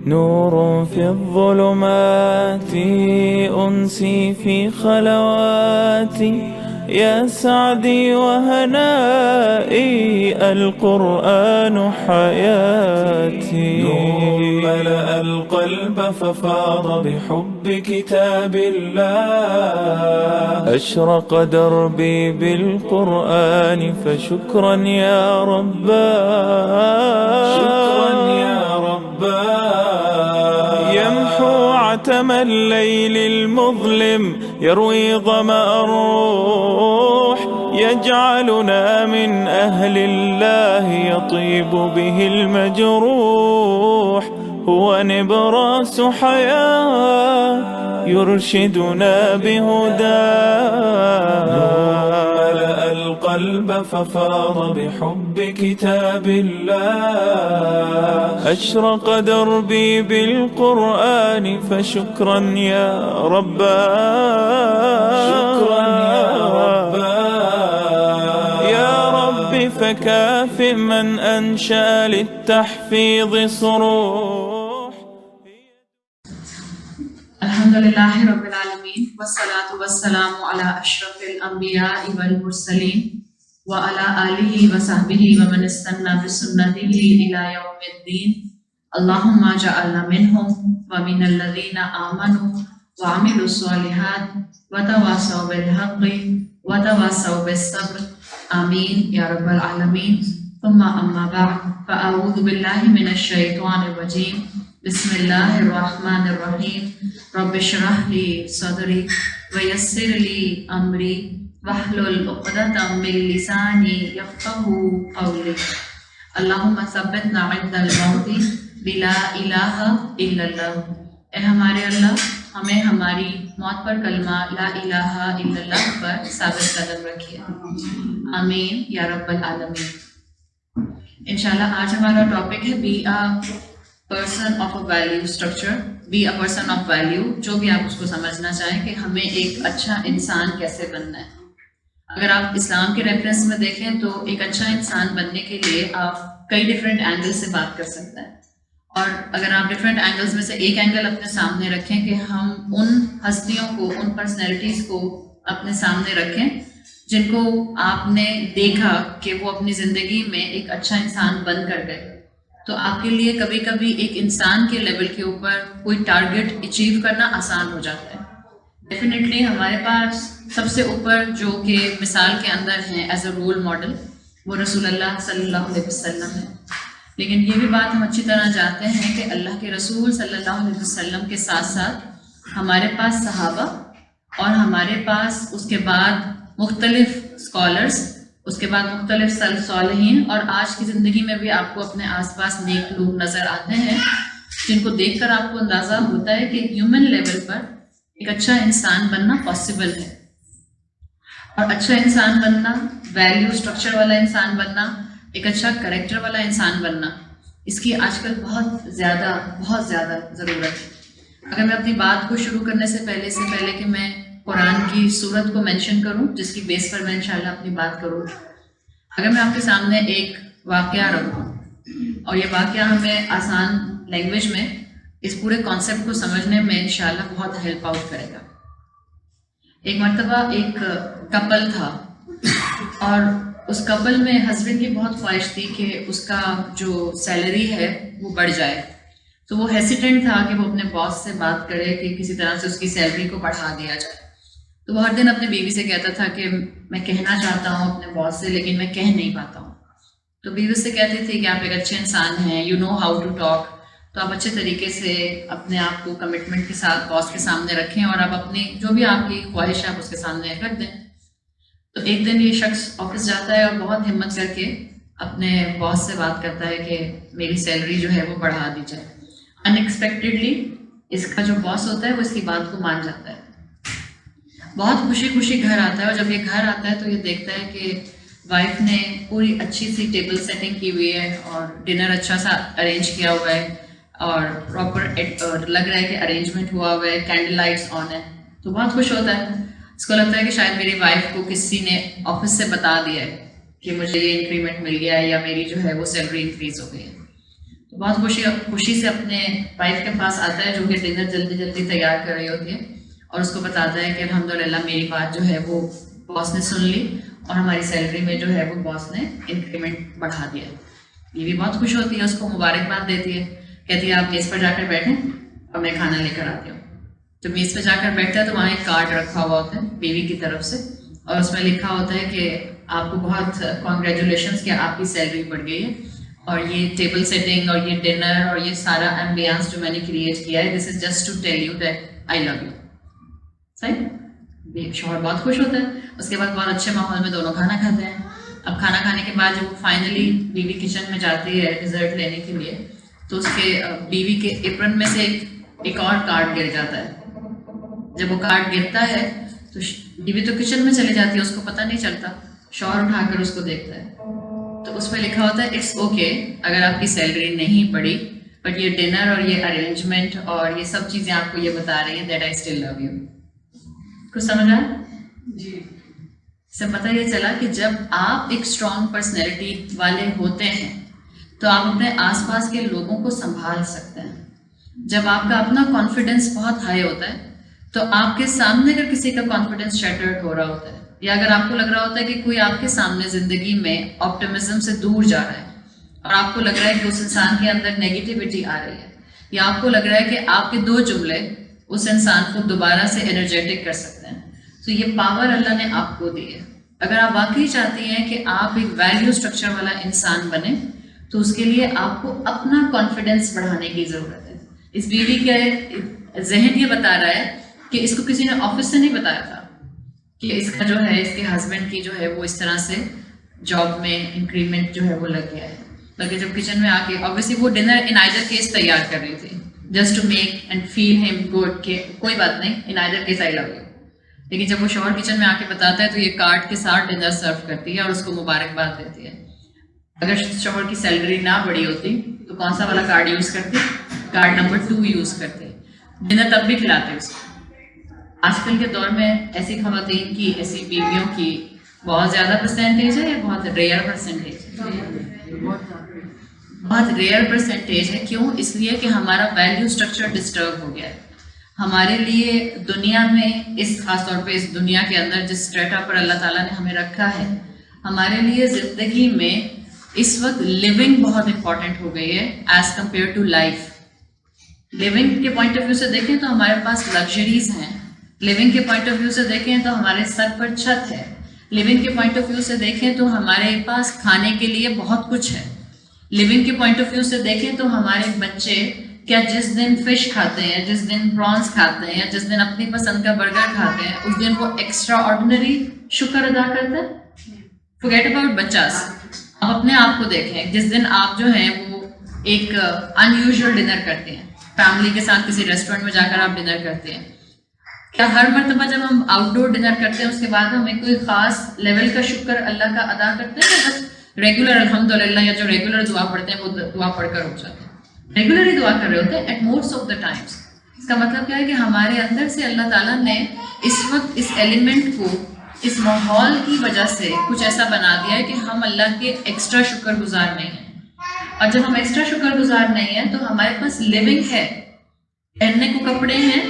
نور في الظلمات أنسي في خلواتي يا سعدي وهنائي القرآن حياتي. نور ملأ القلب ففاض بحب كتاب الله أشرق دربي بالقرآن فشكرا يا رباه. شكرا يا رباه. يمحو عتم الليل المظلم يروي ظمأ الروح يجعلنا من أهل الله يطيب به المجروح. هو نبراس حياة يرشدنا بهداه. ملأ القلب ففاض بحب كتاب الله أشرق دربي بالقرآن فشكرا يا رباه. شكرا يا رباه. يا رب فكافئ من أنشأ للتحفيظ صروح. الحمدللہ رب العالمین والصلاة والسلام علی اشرف الانبیاء والمرسلین وعلی آلہ وصحبہ ومن استنى بسنتہ الی یوم الدین. اللہم اجعلنا منہم ومن الذین آمنوا وعملوا الصالحات وتواصوا بالحق وتواصوا بالصبر آمین یا رب العالمین. ثم اما بعد فاعوذ باللہ من الشیطان الرجیم. بسم اللہ الرحمن الرحیم. رب اشرح لی صدری ویسر لی امری واحلل عقدۃ من لسانی یفقہوا قولی. اللہم ثبتنا عند الموت بلا الہ الا اللہ. اے ہمارے اللہ ہمیں ہماری موت پر کلمہ لا الہ الا اللہ پر ثابت قدم رکھیے. آمین یا رب العالمین. انشاءاللہ آج ہمارا ٹاپک ہے be a person of a value structure. Be a person of value, جو بھی آپ اس کو سمجھنا چاہیں کہ ہمیں ایک اچھا انسان کیسے بننا ہے. اگر آپ اسلام کے ریفرنس میں دیکھیں تو ایک اچھا انسان بننے کے لیے آپ کئی ڈفرینٹ اینگل سے بات کر سکتے ہیں. اور اگر آپ ڈفرینٹ اینگلز میں سے ایک اینگل اپنے سامنے رکھیں کہ ہم ان ہستیوں کو، ان پرسنالٹیز کو اپنے سامنے رکھیں جن کو آپ نے دیکھا کہ وہ اپنی زندگی میں ایک اچھا انسان بن کر گئے، تو آپ کے لیے کبھی کبھی ایک انسان کے لیول کے اوپر کوئی ٹارگٹ اچیو کرنا آسان ہو جاتا ہے. ڈیفینیٹلی ہمارے پاس سب سے اوپر جو کہ مثال کے اندر ہیں ایز اے رول ماڈل وہ رسول اللہ صلی اللہ علیہ وسلم ہے. لیکن یہ بھی بات ہم اچھی طرح جانتے ہیں کہ اللہ کے رسول صلی اللہ علیہ وسلم کے ساتھ ساتھ ہمارے پاس صحابہ اور ہمارے پاس اس کے بعد مختلف اسکالرس، اس کے بعد مختلف سلف صالحین، اور آج کی زندگی میں بھی آپ کو اپنے آس پاس نیک لوگ نظر آتے ہیں جن کو دیکھ کر آپ کو اندازہ ہوتا ہے کہ ہیومن لیول پر ایک اچھا انسان بننا پاسبل ہے. اور اچھا انسان بننا، ویلیو اسٹرکچر والا انسان بننا، ایک اچھا کریکٹر والا انسان بننا، اس کی آج کل بہت زیادہ ضرورت ہے. اگر میں اپنی بات کو شروع کرنے سے پہلے کہ میں قرآن کی صورت کو مینشن کروں جس کی بیس پر میں انشاءاللہ اپنی بات کروں، اگر میں آپ کے سامنے ایک واقعہ رکھوں اور یہ واقعہ ہمیں آسان لینگویج میں اس پورے کانسیپٹ کو سمجھنے میں انشاءاللہ بہت ہیلپ آؤٹ کرے گا. ایک مرتبہ ایک کپل تھا اور اس کپل میں ہسبینڈ کی بہت خواہش تھی کہ اس کا جو سیلری ہے وہ بڑھ جائے. تو وہ ہیسیٹنٹ تھا کہ وہ اپنے باس سے بات کرے کہ کسی طرح سے اس کی سیلری کو بڑھا دیا جائے. تو وہ ہر دن اپنے بیوی سے کہتا تھا کہ میں کہنا چاہتا ہوں اپنے باس سے لیکن میں کہہ نہیں پاتا ہوں. تو بیوی سے کہتی تھی کہ آپ ایک اچھے انسان ہیں، you know how to talk, تو آپ اچھے طریقے سے اپنے آپ کو کمٹمنٹ کے ساتھ باس کے سامنے رکھیں اور آپ اپنی جو بھی آپ کی خواہش ہے آپ اس کے سامنے رکھ دیں. تو ایک دن یہ شخص آفس جاتا ہے اور بہت ہمت کر کے اپنے باس سے بات کرتا ہے کہ میری سیلری جو ہے وہ بڑھا دی جائے. ان ایکسپیکٹڈلی اس کا جو باس ہوتا ہے وہ اس کی بات کو مان جاتا ہے. بہت خوشی گھر آتا ہے اور جب یہ گھر آتا ہے تو یہ دیکھتا ہے کہ وائف نے پوری اچھی سی ٹیبل سیٹنگ کی ہوئی ہے اور ڈنر اچھا سا ارینج کیا ہوا ہے اور پراپر لگ رہا ہے کہ ارینجمنٹ ہوا ہوا ہے، کینڈل لائٹس آن ہے. تو بہت خوش ہوتا ہے. اس کو لگتا ہے کہ شاید میری وائف کو کسی نے آفس سے بتا دیا ہے کہ مجھے یہ انکریمنٹ مل گیا ہے یا میری جو ہے وہ سیلری انکریز ہو گئی ہے. تو بہت خوشی سے اپنے وائف کے پاس آتا ہے جو کہ ڈنر جلدی جلدی تیار کر رہی ہوتی ہے, اور اس کو بتاتا ہے کہ الحمدللہ میری بات جو ہے وہ باس نے سن لی اور ہماری سیلری میں جو ہے وہ باس نے انکریمنٹ بڑھا دیا. یہ بھی بہت خوش ہوتی ہے, اس کو مبارکباد دیتی ہے, کہتی ہے آپ میز پر جا کر بیٹھیں اور میں کھانا لے کر آتی ہوں. تو میز پہ جا کر بیٹھتا ہے تو وہاں ایک کارڈ رکھا ہوا ہوتا ہے بیوی کی طرف سے, اور اس میں لکھا ہوتا ہے کہ آپ کو بہت کانگریچولیشنس کہ آپ کی سیلری بڑھ گئی ہے, اور یہ ٹیبل سیٹنگ اور یہ ڈنر اور یہ سارا ایمبیانس جو میں نے کریٹ کیا ہے, this is just to tell you that I love you. صحیح, شوہر بہت خوش ہوتا ہے. اس کے بعد بہت اچھے ماحول میں دونوں کھانا کھاتے ہیں. اب کھانا کھانے کے بعد جب وہ فائنلی بیوی کچن میں جاتی ہے ڈیزرٹ لینے کے لیے, تو اس کے بیوی کے ایپرن میں سے ایک اور کارڈ گر جاتا ہے. جب وہ کارڈ گرتا ہے تو بیوی تو کچن میں چلی جاتی ہے, اس کو پتہ نہیں چلتا. شوہر اٹھا کر اس کو دیکھتا ہے تو اس میں لکھا ہوتا ہے اٹس اوکے اگر آپ کی سیلری نہیں بڑھی, بٹ یہ ڈنر اور یہ ارینجمنٹ اور یہ سب چیزیں آپ کو یہ بتا رہی ہیں that I still love you. کچھ سمجھ آیا؟ جی. سے پتہ یہ چلا کہ جب آپ ایک اسٹرانگ پرسنالٹی والے ہوتے ہیں تو آپ اپنے آس پاس کے لوگوں کو سنبھال سکتے ہیں. جب آپ کا اپنا کانفیڈنس بہت ہائی ہوتا ہے تو آپ کے سامنے اگر کسی کا کانفیڈنس شیٹرڈ ہو رہا ہوتا ہے, یا اگر آپ کو لگ رہا ہوتا ہے کہ کوئی آپ کے سامنے زندگی میں آپٹیمزم سے دور جا رہا ہے اور آپ کو لگ رہا ہے کہ اس انسان کے اندر نیگیٹیوٹی آ رہی ہے, یا آپ کو لگ رہا ہے کہ آپ کے 2 جملے اس انسان کو دوبارہ سے انرجیٹک کر سکتے ہیں, تو یہ پاور اللہ نے آپ کو دی ہے. اگر آپ واقعی چاہتی ہیں کہ آپ ایک ویلیو اسٹرکچر والا انسان بنیں تو اس کے لیے آپ کو اپنا کانفیڈنس بڑھانے کی ضرورت ہے. اس بیوی کے ذہن یہ بتا رہا ہے کہ اس کو کسی نے آفس سے نہیں بتایا تھا کہ اس کا جو ہے اس کے ہسبینڈ کی جو ہے وہ اس طرح سے جاب میں انکریمنٹ جو ہے وہ لگ گیا ہے, بلکہ جب کچن میں آ کے obviously وہ ڈنر ان آئدر کیس تیار کر رہی تھی just to make and feel them good کہ کوئی بات نہیں in either case I love you. لیکن جب وہ شوہر کچن میں آ کے بتاتا ہے تو یہ کارڈ کے ساتھ ڈنر سرو کرتی ہے اور اس کو مبارکباد دیتی ہے. اگر شوہر کی سیلری نہ بڑی ہوتی تو کون سا والا کارڈ یوز کرتی؟ کارڈ نمبر 2 یوز کرتے. ڈنر تب بھی کھلاتے اس کو. آج کل کے دور میں ایسی خواتین کی, ایسی بیویوں کی بہت زیادہ پرسنٹیج ہے یا بہت ریئر پرسنٹیج ہے؟ بہت ریئر پرسنٹیج ہے. کیوں؟ اس لیے کہ ہمارا ویلیو اسٹرکچر ڈسٹرب ہو گیا ہے. ہمارے لیے دنیا میں, اس خاص طور پہ اس دنیا کے اندر جس اسٹریٹا پر اللہ تعالیٰ نے ہمیں رکھا ہے, ہمارے لیے زندگی میں اس وقت لیونگ بہت امپورٹنٹ ہو گئی ہے as compare to life. Living کے پوائنٹ آف ویو سے دیکھیں تو ہمارے پاس لگژریز ہیں, لیونگ کے پوائنٹ آف ویو سے دیکھیں تو ہمارے سر پر چھت ہے, لیونگ کے پوائنٹ آف ویو سے دیکھیں تو ہمارے پاس کھانے کے لیے بہت کچھ ہے, لیونگ کے پوائنٹ آف ویو سے دیکھیں تو ہمارے بچے کیا جس دن فش کھاتے ہیں, جس دن پرانس کھاتے ہیں, جس دن اپنی پسند کا برگر کھاتے ہیں, اس دن وہ ایکسٹرا آرڈنری شکر ادا کرتے ہیں. فورگیٹ اباؤٹ بچاس. آپ اپنے آپ کو دیکھیں, جس دن آپ جو ہیں وہ ایک ان یوزول ڈنر کرتے ہیں, فیملی کے ساتھ کسی ریسٹورینٹ میں جا کر آپ ڈنر کرتے ہیں, کیا ہر مرتبہ جب ہم آؤٹ ڈور ڈنر کرتے ہیں اس کے بعد ہمیں کوئی خاص لیول کا شکر اللہ کا ادا کرتے ہیں, یا بس ریگولر الحمدللہ یا جو ریگولر دعا پڑھتے ہیں وہ دعا پڑھ کر اٹھ جاتے ہیں؟ ریگولرلی دعا کر رہے ہوتے ہیں at most of the times. اس کا مطلب کیا ہے کہ ہمارے اندر سے اللہ تعالیٰ نے اس وقت اس ایلیمنٹ کو, اس ماحول کی وجہ سے کچھ ایسا بنا دیا ہے کہ ہم اللہ کے ایکسٹرا شکر گزار نہیں ہیں. اور جب ہم ایکسٹرا شکر گزار نہیں ہیں تو ہمارے پاس لیونگ ہے, پہننے کو کپڑے ہیں,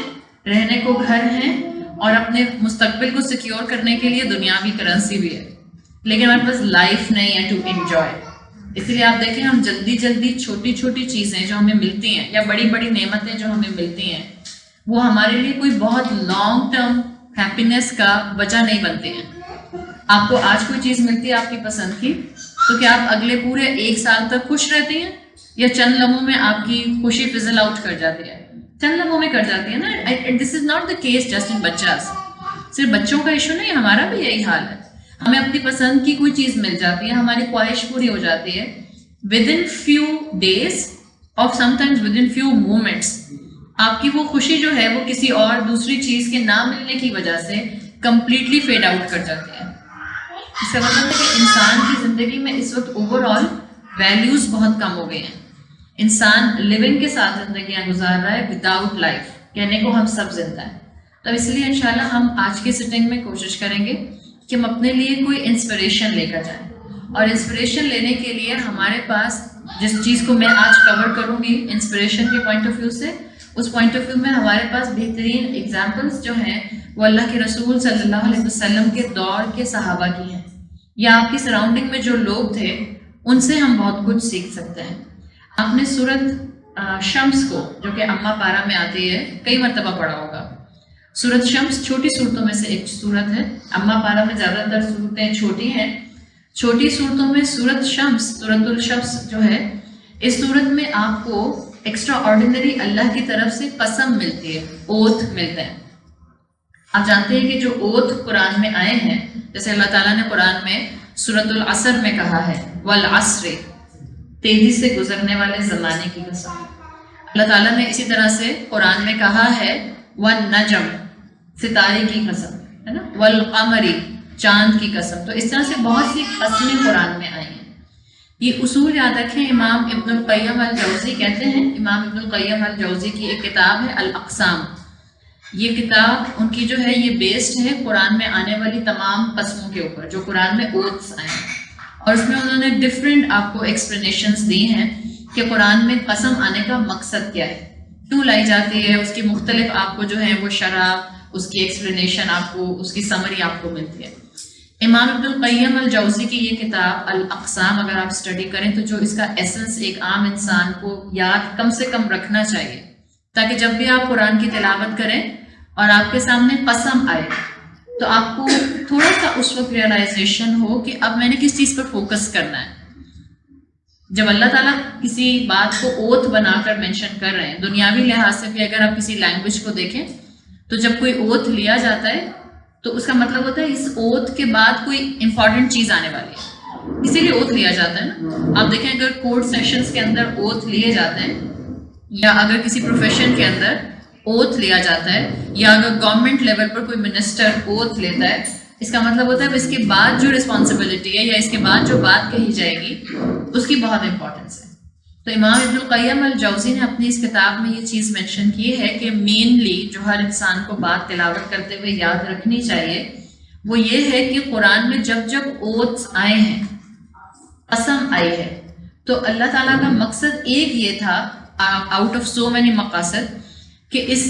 رہنے کو گھر ہیں, اور اپنے مستقبل کو سیکیور کرنے کے لیے دنیاوی کرنسی بھی ہے, لیکن ہمارے پاس لائف نہیں ہے ٹو انجوائے. اس لیے آپ دیکھیں ہم جلدی جلدی چھوٹی چھوٹی چیزیں جو ہمیں ملتی ہیں یا بڑی بڑی نعمتیں جو ہمیں ملتی ہیں وہ ہمارے لیے کوئی بہت لانگ ٹرم ہیپینس کا وجہ نہیں بنتے ہیں. آپ کو آج کوئی چیز ملتی ہے آپ کی پسند کی, تو کیا آپ اگلے پورے 1 سال تک خوش رہتی ہیں, یا چند لمحوں میں آپ کی خوشی فزل آؤٹ کر جاتی ہے؟ چند لمحوں میں کر جاتی ہے نا. This is not the case just in بچاز. صرف بچوں کا ایشو نہیں, ہمارا بھی یہی حال ہے. ہمیں اپنی پسند کی کوئی چیز مل جاتی ہے, ہماری خواہش پوری ہو جاتی ہے, ود ان فیو ڈیز اور some times with in few moments آپ کی وہ خوشی جو ہے وہ کسی اور دوسری چیز کے نہ ملنے کی وجہ سے کمپلیٹلی فیڈ آؤٹ کر جاتی ہے. اس کا مطلب ہے کہ انسان کی زندگی میں اس وقت اوور آل ویلیوز بہت کم ہو گئے ہیں. انسان لیونگ کے ساتھ زندگیاں گزار رہا ہے وداؤٹ لائف. کہنے کو ہم سب زندہ ہیں. تو اس لیے انشاءاللہ ہم آج کی سٹنگ میں کوشش کریں گے کہ ہم اپنے لیے کوئی انسپریشن لے کر جائیں. اور انسپریشن لینے کے لیے ہمارے پاس جس چیز کو میں آج کور کروں گی انسپریشن کے پوائنٹ آف ویو سے، اس پوائنٹ آف ویو میں ہمارے پاس بہترین ایگزامپلس جو ہیں وہ اللہ کے رسول صلی اللہ علیہ وسلم کے دور کے صحابہ کی ہیں، یا آپ کی سراؤنڈنگ میں جو لوگ تھے ان سے ہم بہت کچھ سیکھ سکتے ہیں۔ آپ نے سورت شمس کو، جو کہ اما پارہ میں آتی ہے، کئی مرتبہ پڑھا ہوگا۔ سورت شمس چھوٹی صورتوں میں سے ایک صورت ہے، اما پارہ میں زیادہ تر صورتیں چھوٹی ہیں، چھوٹی صورتوں میں سورت شمس، سورت الشمس جو ہے، اس صورت میں آپ کو ایکسٹرا آرڈینری اللہ کی طرف سے قسم ملتی ہے، اوتھ ملتے ہیں۔ آپ جانتے ہیں کہ جو اوتھ قرآن میں آئے ہیں، جیسے اللہ تعالیٰ نے قرآن میں سورت العصر میں کہا ہے والعصر، تیزی سے گزرنے والے زمانے کی قسم۔ اللہ تعالیٰ نے اسی طرح سے قرآن میں کہا ہے والنجم، ستارے کی قسم، ہے نا، والقمر، چاند کی قسم۔ تو اس طرح سے بہت سی قسمیں قرآن میں آئی ہیں۔ یہ اصول یاد رکھیں، امام ابن القیم الجوزی کہتے ہیں، امام ابن القیم الجوزی کی ایک کتاب ہے الاقسام، یہ کتاب ان کی جو ہے یہ بیسڈ ہے قرآن میں آنے والی تمام قسموں کے اوپر جو قرآن میں اوتھس آئے ہیں، اور اس میں انہوں نے ڈفرینٹ آپ کو ایکسپلینیشنز دی ہیں کہ قرآن میں قسم آنے کا مقصد کیا ہے، کیوں لائی جاتی ہے، اس کی مختلف آپ کو جو ہے وہ شرح، اس کی ایکسپلینیشن آپ کو، اس کی سمری آپ کو ملتی ہے۔ امام ابن القیم الجوزی کی یہ کتاب الاقسام اگر آپ اسٹڈی کریں تو جو اس کا ایسنس ایک عام انسان کو یاد کم سے کم رکھنا چاہیے، تاکہ جب بھی آپ قرآن کی تلاوت کریں اور آپ کے سامنے قسم آئے تو آپ کو تھوڑا سا اس وقت ریئلائزیشن ہو کہ اب میں نے کس چیز پر فوکس کرنا ہے۔ جب اللہ تعالیٰ کسی بات کو اوتھ بنا کر مینشن کر رہے ہیں، دنیاوی لحاظ سے بھی اگر آپ کسی لینگویج کو دیکھیں تو جب کوئی اوتھ لیا جاتا ہے تو اس کا مطلب ہوتا ہے اس اوتھ کے بعد کوئی امپورٹنٹ چیز آنے والی ہے، اسی لیے اوتھ لیا جاتا ہے نا۔ آپ دیکھیں اگر کورٹ سیشنز کے اندر اوتھ لیے جاتے ہیں، یا اگر کسی پروفیشن کے اندر اوتھ لیا جاتا ہے، یا اگر گورنمنٹ لیول پر کوئی منسٹر اوتھ لیتا ہے، اس کا مطلب ہوتا ہے اس کے بعد جو رسپانسبلٹی ہے یا اس کے بعد جو بات کہی جائے گی اس کی بہت امپورٹنس ہے۔ تو امام ابن القیم الجوزی نے اپنی اس کتاب میں یہ چیز مینشن کی ہے کہ مینلی جو ہر انسان کو بات تلاوت کرتے ہوئے یاد رکھنی چاہیے وہ یہ ہے کہ قرآن میں جب جب اوتھس آئے ہیں، قسم آئی ہے، تو اللہ تعالیٰ کا مقصد ایک یہ تھا آؤٹ آف سو مینی مقاصد کہ اس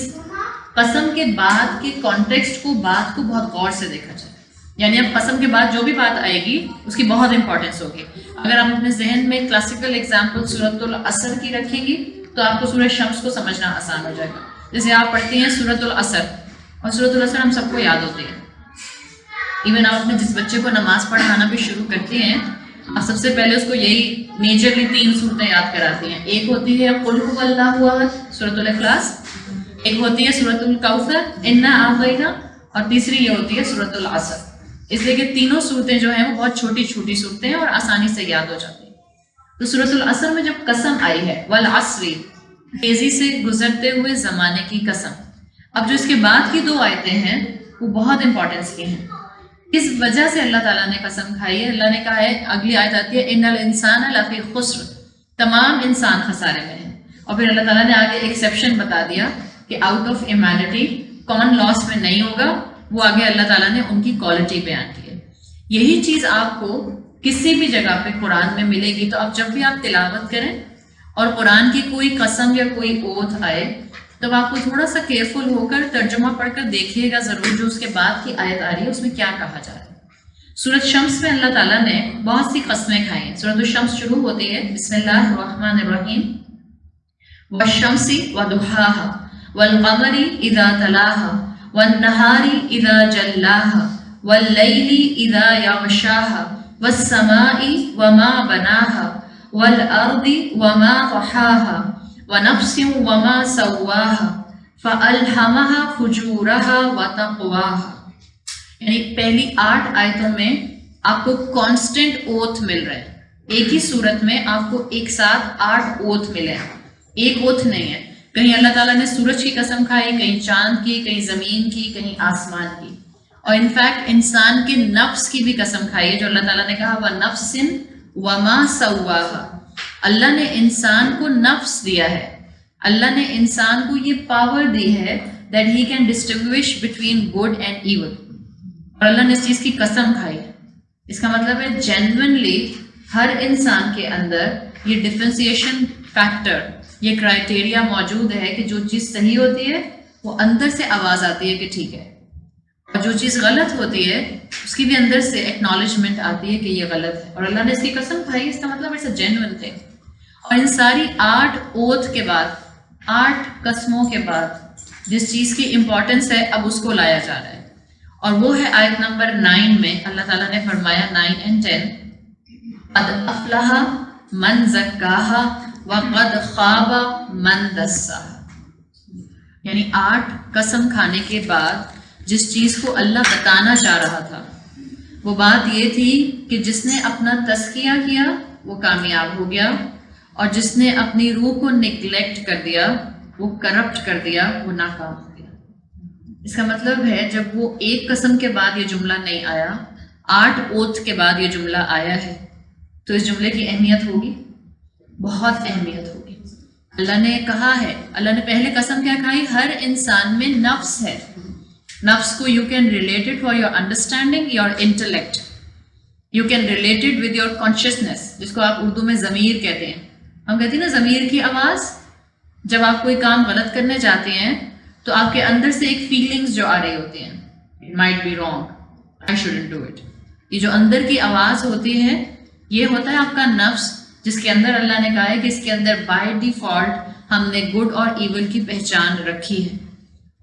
قسم کے بعد کے کانٹیکسٹ کو، بات کو بہت غور سے دیکھا جائے، یعنی اب قسم کے بعد جو بھی بات آئے گی اس کی بہت امپورٹنس ہوگی۔ اگر آپ اپنے ذہن میں کلاسیکل ایگزامپل سورۃ العصر کی رکھیں گی تو آپ کو سورۃ شمس کو سمجھنا آسان ہو جائے گا۔ جیسے آپ پڑھتی ہیں سورۃ العصر، اور سورۃ العصر ہم سب کو یاد ہوتی ہے، ایون آپ اپنے جس بچے کو نماز پڑھانا بھی شروع کرتی ہیں آپ سب سے پہلے اس کو یہی میجرلی 3 صورتیں یاد کراتی ہیں۔ ایک ہوتی ہے قل هو اللہ احد سورۃ الاخلاص، ایک ہوتی ہے سورۃ الکوثر انا اعطینا، اور تیسری یہ ہوتی ہے سورۃ العصر۔ اس لیے کہ تینوں صورتیں جو ہیں وہ بہت چھوٹی چھوٹی صورتیں ہیں اور آسانی سے یاد ہو جاتی ہیں۔ تو سورۃ العصر میں جب قسم آئی ہے والعصر، تیزی سے گزرتے ہوئے زمانے کی قسم، اب جو اس کے بعد کی 2 آیتیں ہیں وہ بہت امپورٹنس کی ہیں۔ اس وجہ سے اللہ تعالیٰ نے قسم کھائی ہے، اللہ نے کہا ہے، اگلی آیت آتی ہے ان الانسان لفی خسر، تمام انسان خسارے میں ہیں، اور پھر اللہ تعالیٰ نے آگے ایکسیپشن بتا دیا کہ آؤٹ آف ہیومینٹی کون لاس میں نہیں ہوگا، وہ آگے اللہ تعالیٰ نے ان کی کوالٹی بیان کی ہے۔ یہی چیز آپ کو کسی بھی جگہ پہ قرآن میں ملے گی، تو اب جب بھی آپ تلاوت کریں اور قرآن کی کوئی قسم یا کوئی اوتھ آئے تب آپ کو تھوڑا سا کیئرفل ہو کر ترجمہ پڑھ کر دیکھیے گا ضرور جو اس کے بعد کی آیت آ رہی ہے اس میں کیا کہا جا رہا ہے۔ سورۃ شمس میں اللہ تعالیٰ نے بہت سی قسمیں کھائی ہیں۔ سورۃ الشمس شروع ہوتی ہے بسم اللہ الرحمن الرحیم، والشمس وضحاها والقمر اذا تلاها والنهار اذا جلاها والليل اذا يغشاها والسماء وما بناها والارض وما طحاها ونفس وما سواها فألهمها فجورها وتقواها۔ یعنی پہلی 8 آیتوں میں آپ کو کانسٹنٹ اوتھ مل رہے ہیں، ایک ہی صورت میں آپ کو ایک ساتھ 8 اوتھ ملے ہیں، ایک اوتھ نہیں ہے۔ کہیں اللہ تعالیٰ نے سورج کی قسم کھائی، کہیں چاند کی، کہیں زمین کی، کہیں آسمان کی، اور انفیکٹ انسان کے نفس کی بھی قسم کھائی ہے، جو اللہ تعالیٰ نے کہا وَنَفْسٍ وَمَا سَوَّاهَا، اللہ نے انسان کو نفس دیا ہے، اللہ نے انسان کو یہ پاور دی ہے that he can distinguish between good and evil، اور اللہ نے اس چیز کی قسم کھائی ہے۔ اس کا مطلب ہے جینوئنلی ہر انسان کے اندر یہ ڈفرینسیشن فیکٹر، یہ کرائٹیریا موجود ہے کہ جو چیز صحیح ہوتی ہے وہ اندر سے آواز آتی ہے کہ ٹھیک ہے، اور جو چیز غلط ہوتی ہے اس کی بھی اندر سے ایکنالجمنٹ آتی ہے کہ یہ غلط ہے، اور اللہ نے اس کی قسم کھائی، اس کا مطلب اٹس اے جینوئن تھنگ. اور ان ساری 8 اوتھ کے بعد، 8 قسموں کے بعد جس چیز کی امپورٹنس ہے اب اس کو لایا جا رہا ہے، اور وہ ہے آیت نمبر 9 میں اللہ تعالیٰ نے فرمایا 9 and 10 قد افلح من زکاہا وقد خواب من دساہا. یعنی 8 قسم کھانے کے بعد جس چیز کو اللہ بتانا چاہ رہا تھا وہ بات یہ تھی کہ جس نے اپنا تزکیہ کیا وہ کامیاب ہو گیا، اور جس نے اپنی روح کو نگلیکٹ کر دیا، وہ کرپٹ کر دیا، وہ ناکام ہو گیا. اس کا مطلب ہے جب وہ 1 قسم کے بعد یہ جملہ نہیں آیا، 8 اوتھ کے بعد یہ جملہ آیا ہے، تو اس جملے کی اہمیت ہوگی، بہت اہمیت ہوگی. اللہ نے کہا ہے، اللہ نے پہلے قسم کیا کھائی؟ ہر انسان میں نفس ہے. نفس کو you can relate it for your understanding your intellect, you can relate it with your consciousness, جس کو آپ اردو میں ضمیر کہتے ہیں. ہم کہتے ہیں نا ضمیر کی آواز. جب آپ کوئی کام غلط کرنے جاتے ہیں تو آپ کے اندر سے ایک فیلنگز جو آ رہی ہوتی ہیں، it might be wrong, I shouldn't do it. یہ جو اندر کی آواز ہوتی ہے یہ ہوتا ہے آپ کا نفس، جس کے اندر اللہ نے کہا ہے کہ اس کے اندر بائی ڈیفالٹ ہم نے گڈ اور ایول کی پہچان رکھی ہے.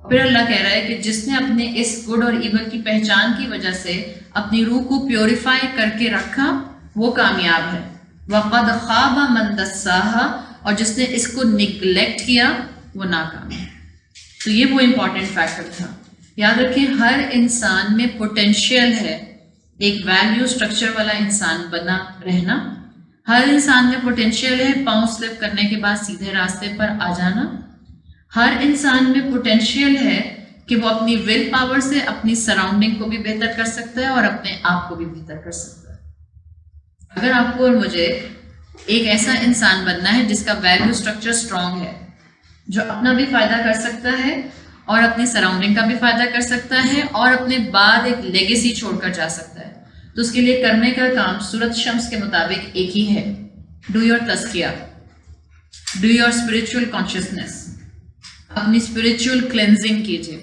پھر اللہ کہہ رہا ہے کہ جس نے اپنے اس گڈ اور ایول کی پہچان کی وجہ سے اپنی روح کو پیوریفائی کر کے رکھا وہ کامیاب ہے. وقد خواب من دساہا، اور جس نے اس کو نگلیکٹ کیا وہ ناکام ہے. تو یہ وہ امپورٹنٹ فیکٹر تھا. یاد رکھیں ہر انسان میں پوٹینشیل ہے ایک ویلیو اسٹرکچر والا انسان بنا رہنا. ہر انسان میں پوٹینشیل ہے پاؤں سلپ کرنے کے بعد سیدھے راستے پر آ جانا. ہر انسان میں پوٹینشیل ہے کہ وہ اپنی ول پاور سے اپنی سراؤنڈنگ کو بھی بہتر کر سکتا ہے اور اپنے آپ کو بھی بہتر کر سکتا ہے. اگر آپ کو اور مجھے ایک ایسا انسان بننا ہے جس کا ویلیو اسٹرکچر اسٹرانگ ہے، جو اپنا بھی فائدہ کر سکتا ہے اور اپنی سراؤنڈنگ کا بھی فائدہ کر سکتا ہے اور اپنے بعد ایک لیگیسی چھوڑ کر جا سکتا ہے، تو اس کے لیے کرنے کا کام سورۃ شمس کے مطابق ایک ہی ہے. ڈو یور تزکیہ، ڈو یور اسپرچل کانشیسنیس، اپنی اسپرچل کلینزنگ کیجیے،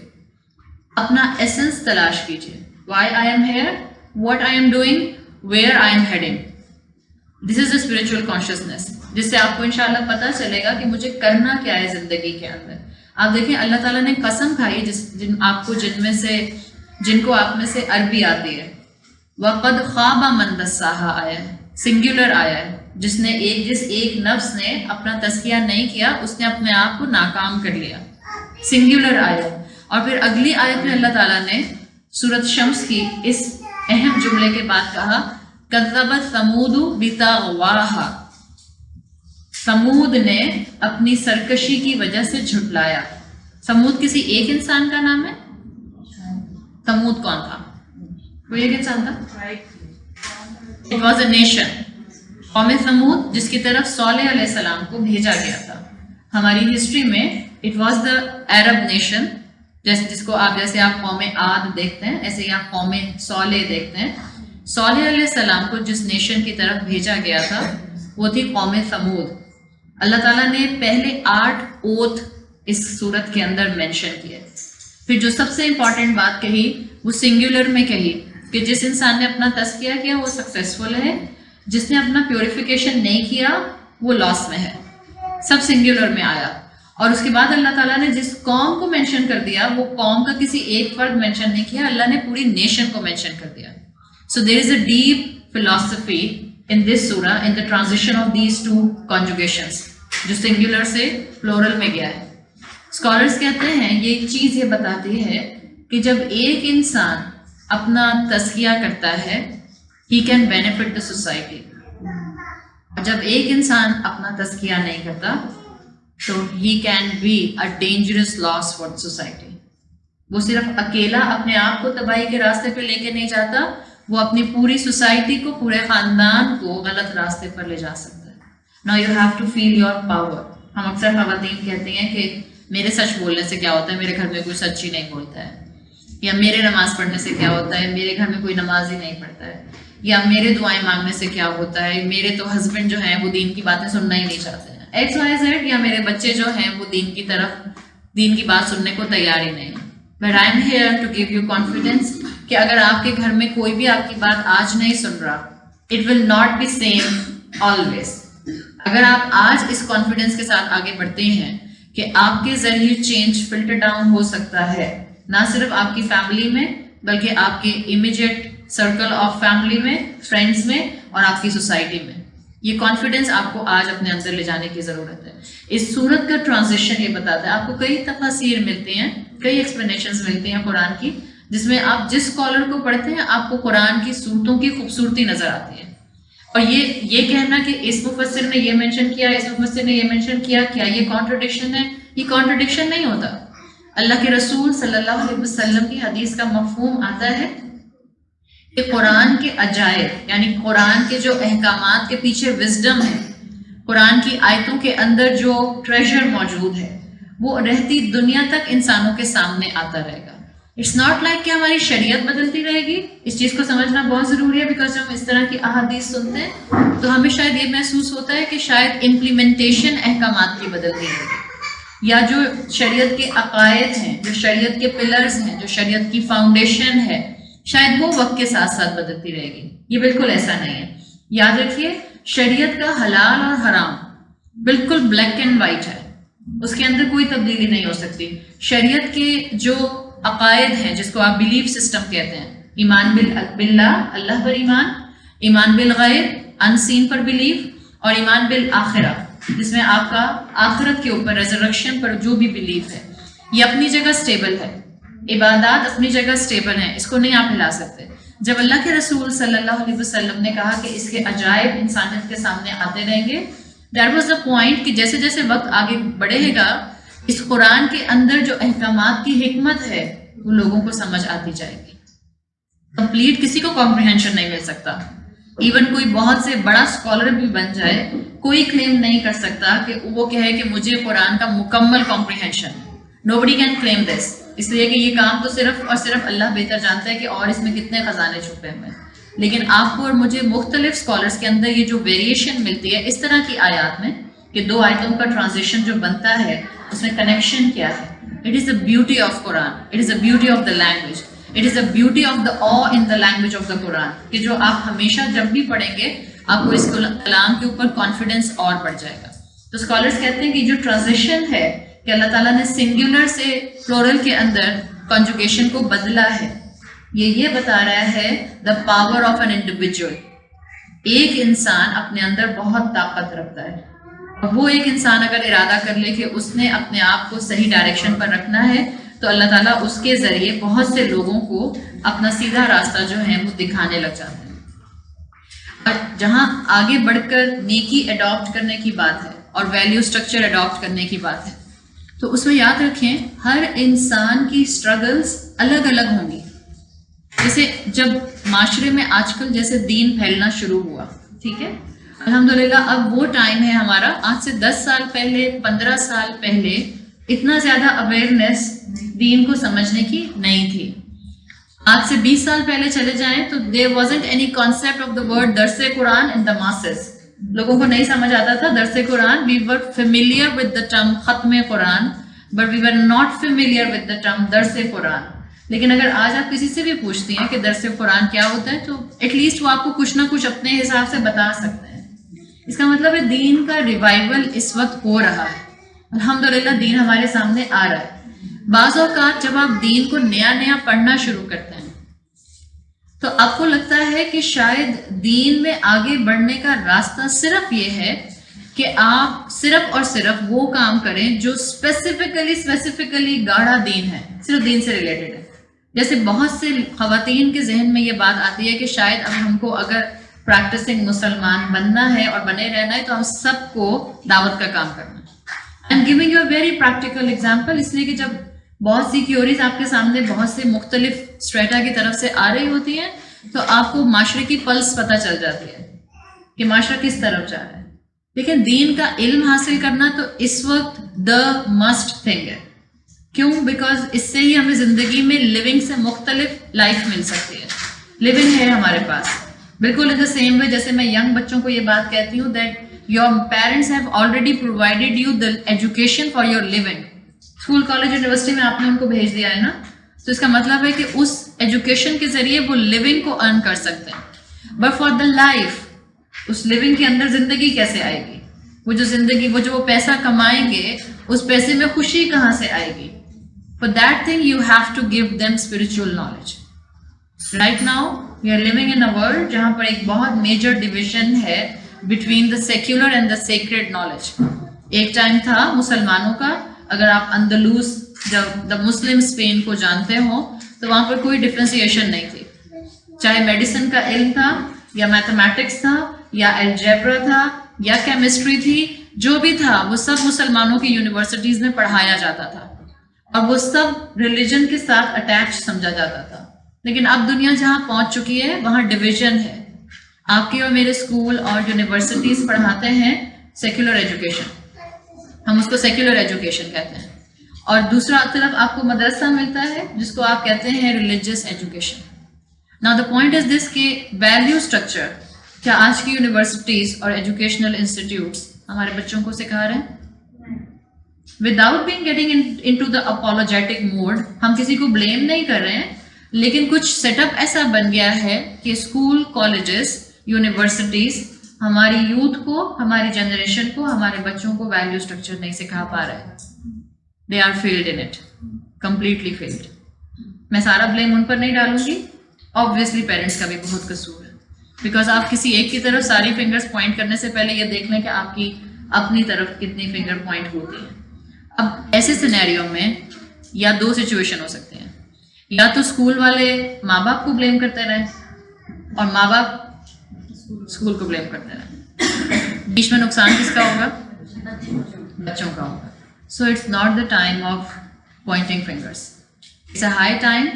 اپنا ایسنس تلاش کیجیے. Why I am here, what I am doing, where I am heading. This is a spiritual consciousness, جس سے آپ کو انشاءاللہ پتہ چلے گا کہ مجھے کرنا کیا ہے زندگی کے اندر. آپ دیکھیں اللہ تعالیٰ نے قسم کھائی جن کو آپ میں سے عربی آتی ہے. وقد خواب من دساہا آیا ہے، سنگولر آیا ہے. جس ایک نفس نے اپنا تزکیہ نہیں کیا اس نے اپنے آپ کو ناکام کر لیا، سنگولر آیا. اور پھر اگلی آیت میں اللہ تعالیٰ نے سورۃ شمس کی اس اہم جملے کے بعد کہا کذبت ثمود بطغواہا. سمود نے اپنی سرکشی کی وجہ سے جھٹلایا. سمود کسی ایک انسان کا نام ہے؟ سمود کون تھا؟ کوئی ایک انسان تھا؟ It was a nation. قوم سمود جس کی طرف صالح علیہ السلام کو بھیجا گیا تھا. ہماری ہسٹری میں it was the Arab nation، جس کو جیسے آپ قوم عاد دیکھتے ہیں ایسے ہی آپ قوم صالح دیکھتے ہیں. صالح علیہ السلام کو جس نیشن کی طرف بھیجا گیا تھا وہ تھی قوم سمود. اللہ تعالیٰ نے پہلے 8 اوتھ اس صورت کے اندر مینشن کیے. پھر جو سب سے امپورٹنٹ بات کہی وہ سنگولر میں کہی کہ جس انسان نے اپنا تزکیہ کیا وہ سکسیسفل ہے، جس نے اپنا پیوریفیکیشن نہیں کیا وہ لاس میں ہے. سب سنگولر میں آیا. اور اس کے بعد اللہ تعالیٰ نے جس قوم کو مینشن کر دیا وہ قوم کا کسی ایک فرد مینشن نہیں کیا، اللہ نے پوری نیشن کو مینشن کر دیا. So there is a deep philosophy in this surah in the transition of these two conjugations جو singular سے plural میں گیا ہے. Scholars کہتے ہیں یہ ایک چیز یہ بتاتی ہے کہ جب ایک انسان اپنا تزکیہ کرتا ہے he can benefit the society. جب ایک انسان اپنا تزکیہ نہیں کرتا تو he can be a dangerous loss for the society. وہ صرف اکیلا اپنے آپ کو تباہی کے راستے پہ لے کے نہیں جاتا، وہ اپنی پوری سوسائٹی کو، پورے خاندان کو غلط راستے پر لے جا سکتا ہے. Now you have to feel your power. ہم اکثر خواتین کہتی ہیں کہ میرے سچ بولنے سے کیا ہوتا ہے، میرے گھر میں کوئی سچ ہی نہیں بولتا ہے، یا میرے نماز پڑھنے سے کیا ہوتا ہے، میرے گھر میں کوئی نماز ہی نہیں پڑھتا ہے، یا میرے دعائیں مانگنے سے کیا ہوتا ہے, میرے تو ہسبینڈ جو ہیں وہ دین کی باتیں سننا ہی نہیں چاہتے ہیں, ایکس وائی زیڈ, یا میرے بچے جو ہیں وہ دین کی بات سننے کو تیار ہی نہیں. But I am here to give you confidence کہ اگر آپ کے گھر میں کوئی بھی آپ کی بات آج نہیں سن رہا, it will not be same always. اگر آپ آج اس کانفیڈینس کے ساتھ آگے بڑھتے ہیں کہ آپ کے ذریعے چینج فلٹر ڈاؤن ہو سکتا ہے, نہ صرف آپ کی فیملی میں بلکہ آپ کے امیجیٹ سرکل آف فیملی میں, فرینڈس میں, اور آپ کی سوسائٹی میں. یہ کانفیڈینس آپ کو آج اپنے اندر لے جانے کی ضرورت ہے. اس صورت کا ٹرانزیشن یہ بتاتا ہے, آپ کو کئی تفاسیر ملتے ہیں, کئی ایکسپلینیشنز ملتی ہیں قرآن کی, جس میں آپ جس اسکالر کو پڑھتے ہیں آپ کو قرآن کی صورتوں کی خوبصورتی نظر آتی ہے. اور یہ کہنا کہ اس مفسر نے یہ مینشن کیا, اس مفسر نے یہ مینشن کیا, کیا یہ کانٹرڈکشن ہے؟ یہ کانٹرڈکشن نہیں ہوتا. اللہ کے رسول صلی اللہ علیہ وسلم کی حدیث کا مفہوم آتا ہے کہ قرآن کے عجائب, یعنی قرآن کے جو احکامات کے پیچھے وزڈم ہے, قرآن کی آیتوں کے اندر جو ٹریجر موجود ہے, وہ رہتی دنیا تک انسانوں کے سامنے آتا رہے گا. اٹس ناٹ لائک کہ ہماری شریعت بدلتی رہے گی. اس چیز کو سمجھنا بہت ضروری ہے, بیکاز جب ہم اس طرح کی احادیث سنتے ہیں تو ہمیں شاید یہ محسوس ہوتا ہے کہ شاید امپلیمنٹیشن احکامات کی بدلتی رہے گی, یا جو شریعت کے عقائد ہیں, جو شریعت کے پلرز ہیں, جو شریعت کی فاؤنڈیشن ہے, شاید وہ وقت کے ساتھ ساتھ بدلتی رہے گی. یہ بالکل ایسا نہیں ہے. یاد رکھیے, شریعت کا حلال اور حرام بالکل بلیک اینڈ وائٹ ہے, اس کے اندر کوئی تبدیلی نہیں ہو سکتی. شریعت کے جو عقائد ہیں, جس کو آپ بلیف سسٹم کہتے ہیں, ایمان باللہ, اللہ پر ایمان, ایمان بالغیب, ان سین پر بلیف, اور ایمان بالآخرہ, جس میں آپ کا آخرت کے اوپر ریزرکشن پر جو بھی بلیف ہے, یہ اپنی جگہ سٹیبل ہے. عبادات اپنی جگہ سٹیبل ہیں, اس کو نہیں آپ ہلا سکتے. جب اللہ کے رسول صلی اللہ علیہ وسلم نے کہا کہ اس کے عجائب انسانیت کے سامنے آتے رہیں گے, دیٹ واز دا پوائنٹ کہ جیسے جیسے وقت آگے بڑھے گا, اس قرآن کے اندر جو احکامات کی حکمت ہے وہ لوگوں کو سمجھ آتی جائے گی. کمپلیٹ کسی کو کمپریہنشن نہیں مل سکتا. ایون کوئی بہت سے بڑا اسکالر بھی بن جائے, کوئی کلیم نہیں کر سکتا کہ وہ کہے کہ مجھے قرآن کا مکمل کمپریہنشن. نوبڈی کین کلیم دس, اس لیے کہ یہ کام تو صرف اور صرف اللہ بہتر جانتا ہے کہ اور اس میں کتنے خزانے چھپے ہوئے ہیں. لیکن آپ کو اور مجھے مختلف اسکالرس کے اندر یہ جو ویریشن ملتی ہے اس طرح کی آیات میں, کہ دو آیتوں کا ٹرانزیشن جو بنتا ہے اس میں کنیکشن کیا ہے. It is the beauty of Quran, it is the beauty of the language, it is the beauty of the uh in the language of the Quran, کہ جو آپ ہمیشہ جب بھی پڑھیں گے آپ کو اس کلام کے اوپر کانفیڈینس اور بڑھ جائے گا. تو اسکالرس کہتے ہیں کہ جو ٹرانزیشن ہے کہ اللہ تعالیٰ نے سنگولر سے پلورل کے اندر کنجوگیشن کو بدلا ہے, یہ بتا رہا ہے the power of an individual. ایک انسان اپنے اندر بہت طاقت رکھتا ہے, اور وہ ایک انسان اگر ارادہ کر لے کہ اس نے اپنے آپ کو صحیح ڈائریکشن پر رکھنا ہے, تو اللہ تعالیٰ اس کے ذریعے بہت سے لوگوں کو اپنا سیدھا راستہ جو ہے وہ دکھانے لگ جاتے ہیں. اور جہاں آگے بڑھ کر نیکی اڈاپٹ کرنے کی بات ہے اور ویلیو اسٹرکچر اڈاپٹ کرنے کی بات ہے, تو اس میں یاد رکھیں ہر انسان کی اسٹرگلز الگ الگ ہوں گی. جیسے جب معاشرے میں آج کل جیسے دین پھیلنا شروع ہوا, ٹھیک ہے, الحمدللہ اب وہ ٹائم ہے ہمارا, آج سے 10 سال پہلے 15 سال پہلے اتنا زیادہ اویئرنیس دین کو سمجھنے کی نہیں تھی. آج سے 20 سال پہلے چلے جائیں تو there wasn't any concept of the word درس قرآن in the masses. لوگوں کو نہیں سمجھ آتا تھا درس قرآن. We were familiar with the term ختم قرآن, but we were not familiar with the term درس قرآن. لیکن اگر آج آپ کسی سے بھی پوچھتی ہیں کہ درس قرآن کیا ہوتا ہے, تو ایٹ لیسٹ وہ آپ کو کچھ نہ کچھ اپنے حساب سے بتا سکتے ہیں. اس کا مطلب ہے دین کا ریوائول اس وقت ہو رہا ہے, الحمدللہ دین ہمارے سامنے آ رہا ہے. بعض اوقات جب آپ دین کو نیا نیا پڑھنا شروع کرتے ہیں تو آپ کو لگتا ہے کہ شاید دین میں آگے بڑھنے کا راستہ صرف یہ ہے کہ آپ صرف اور صرف وہ کام کریں جو اسپیسیفکلی گاڑھا دین ہے, صرف دین سے ریلیٹڈ ہے. جیسے بہت سے خواتین کے ذہن میں یہ بات آتی ہے کہ شاید اب ہم کو اگر پریکٹسنگ مسلمان بننا ہے اور بنے رہنا ہے تو ہم سب کو دعوت کا کام کرنا ہے. I am giving you a very practical example, اس لیے کہ جب بہت سی تھیوریز آپ کے سامنے بہت سے مختلف اسٹریٹا کی طرف سے آ رہی ہوتی ہیں تو آپ کو معاشرے کی پلس پتہ چل جاتی ہے کہ معاشرہ کس طرف جا رہا ہے. لیکن دین کا علم حاصل کرنا تو اس وقت دا مسٹ تھنگ ہے. کیوں؟ بیکاز اس سے ہی ہمیں زندگی میں لیونگ سے مختلف لائف مل سکتی ہے. لیونگ ہے ہمارے پاس, بالکل ان دا سیم وے جیسے میں ینگ بچوں کو یہ بات کہتی ہوں that your parents have already provided you the education for your living. School college university میں آپ نے ان کو بھیج دیا ہے نا, تو اس کا مطلب ہے کہ اس ایجوکیشن کے ذریعے وہ لیونگ کو ارن کر سکتے ہیں. بٹ فار دا لائف, اس لیونگ کے اندر زندگی کیسے آئے گی؟ وہ جو زندگی, وہ جو وہ پیسہ کمائیں گے, اس پیسے میں خوشی کہاں سے آئے گی؟ For that thing you have to give them spiritual knowledge. Right now we are living in a world جہاں پر ایک بہت میجر ڈویژن ہے between the secular and the sacred knowledge. ایک ٹائم تھا مسلمانوں کا, اگر آپ اندلوس جب دا مسلم اسپین کو جانتے ہو تو وہاں پر کوئی ڈفرینسیشن نہیں تھی, چاہے میڈیسن کا علم تھا یا میتھمیٹکس تھا یا الجبرا تھا یا کیمسٹری تھی, جو بھی تھا وہ سب مسلمانوں کی یونیورسٹیز میں پڑھایا جاتا تھا اور وہ سب ریلیجن کے ساتھ اٹیچ سمجھا جاتا تھا. لیکن اب دنیا جہاں پہنچ چکی ہے وہاں ڈویژن ہے. آپ کے اور میرے اسکول اور یونیورسٹیز پڑھاتے ہیں سیکولر ایجوکیشن, ہم اس کو سیکولر ایجوکیشن کہتے ہیں, اور دوسرا طرف آپ کو مدرسہ ملتا ہے جس کو آپ کہتے ہیں religious education. Now the point is this کہ ویلیو اسٹرکچر کیا آج کی یونیورسٹیز اور ایجوکیشنل انسٹیٹیوٹس ہمارے بچوں کو سکھا رہے ہیں؟ Without being getting into the apologetic mode, ہم کسی کو بلیم نہیں کر رہے ہیں, لیکن کچھ سیٹ اپ ایسا بن گیا ہے کہ اسکول, کالجز, یونیورسٹیز ہماری یوتھ کو, ہماری جنریشن کو, ہمارے بچوں کو ویلیو اسٹرکچر نہیں سکھا پا رہے ہیں. They are failed in it, completely failed. میں سارا بلیم ان پر نہیں ڈالوں گی, obviously پیرنٹس کا بھی بہت قصور ہے, بیکاز آپ کسی ایک کی طرف ساری فنگرز پوائنٹ کرنے سے پہلے یہ دیکھ لیں کہ آپ کی اپنی طرف کتنی فنگر پوائنٹ ہوتی ہے. اب ایسے سینیریو میں یا دو سچویشن ہو سکتے ہیں, یا تو اسکول والے ماں باپ کو بلیم کرتے رہیں اور ماں باپ اسکول کو بلیم کرتے رہیں, بیچ میں نقصان کس کا ہوگا؟ بچوں کا ہوگا. So it's not the time of pointing fingers, it's a high time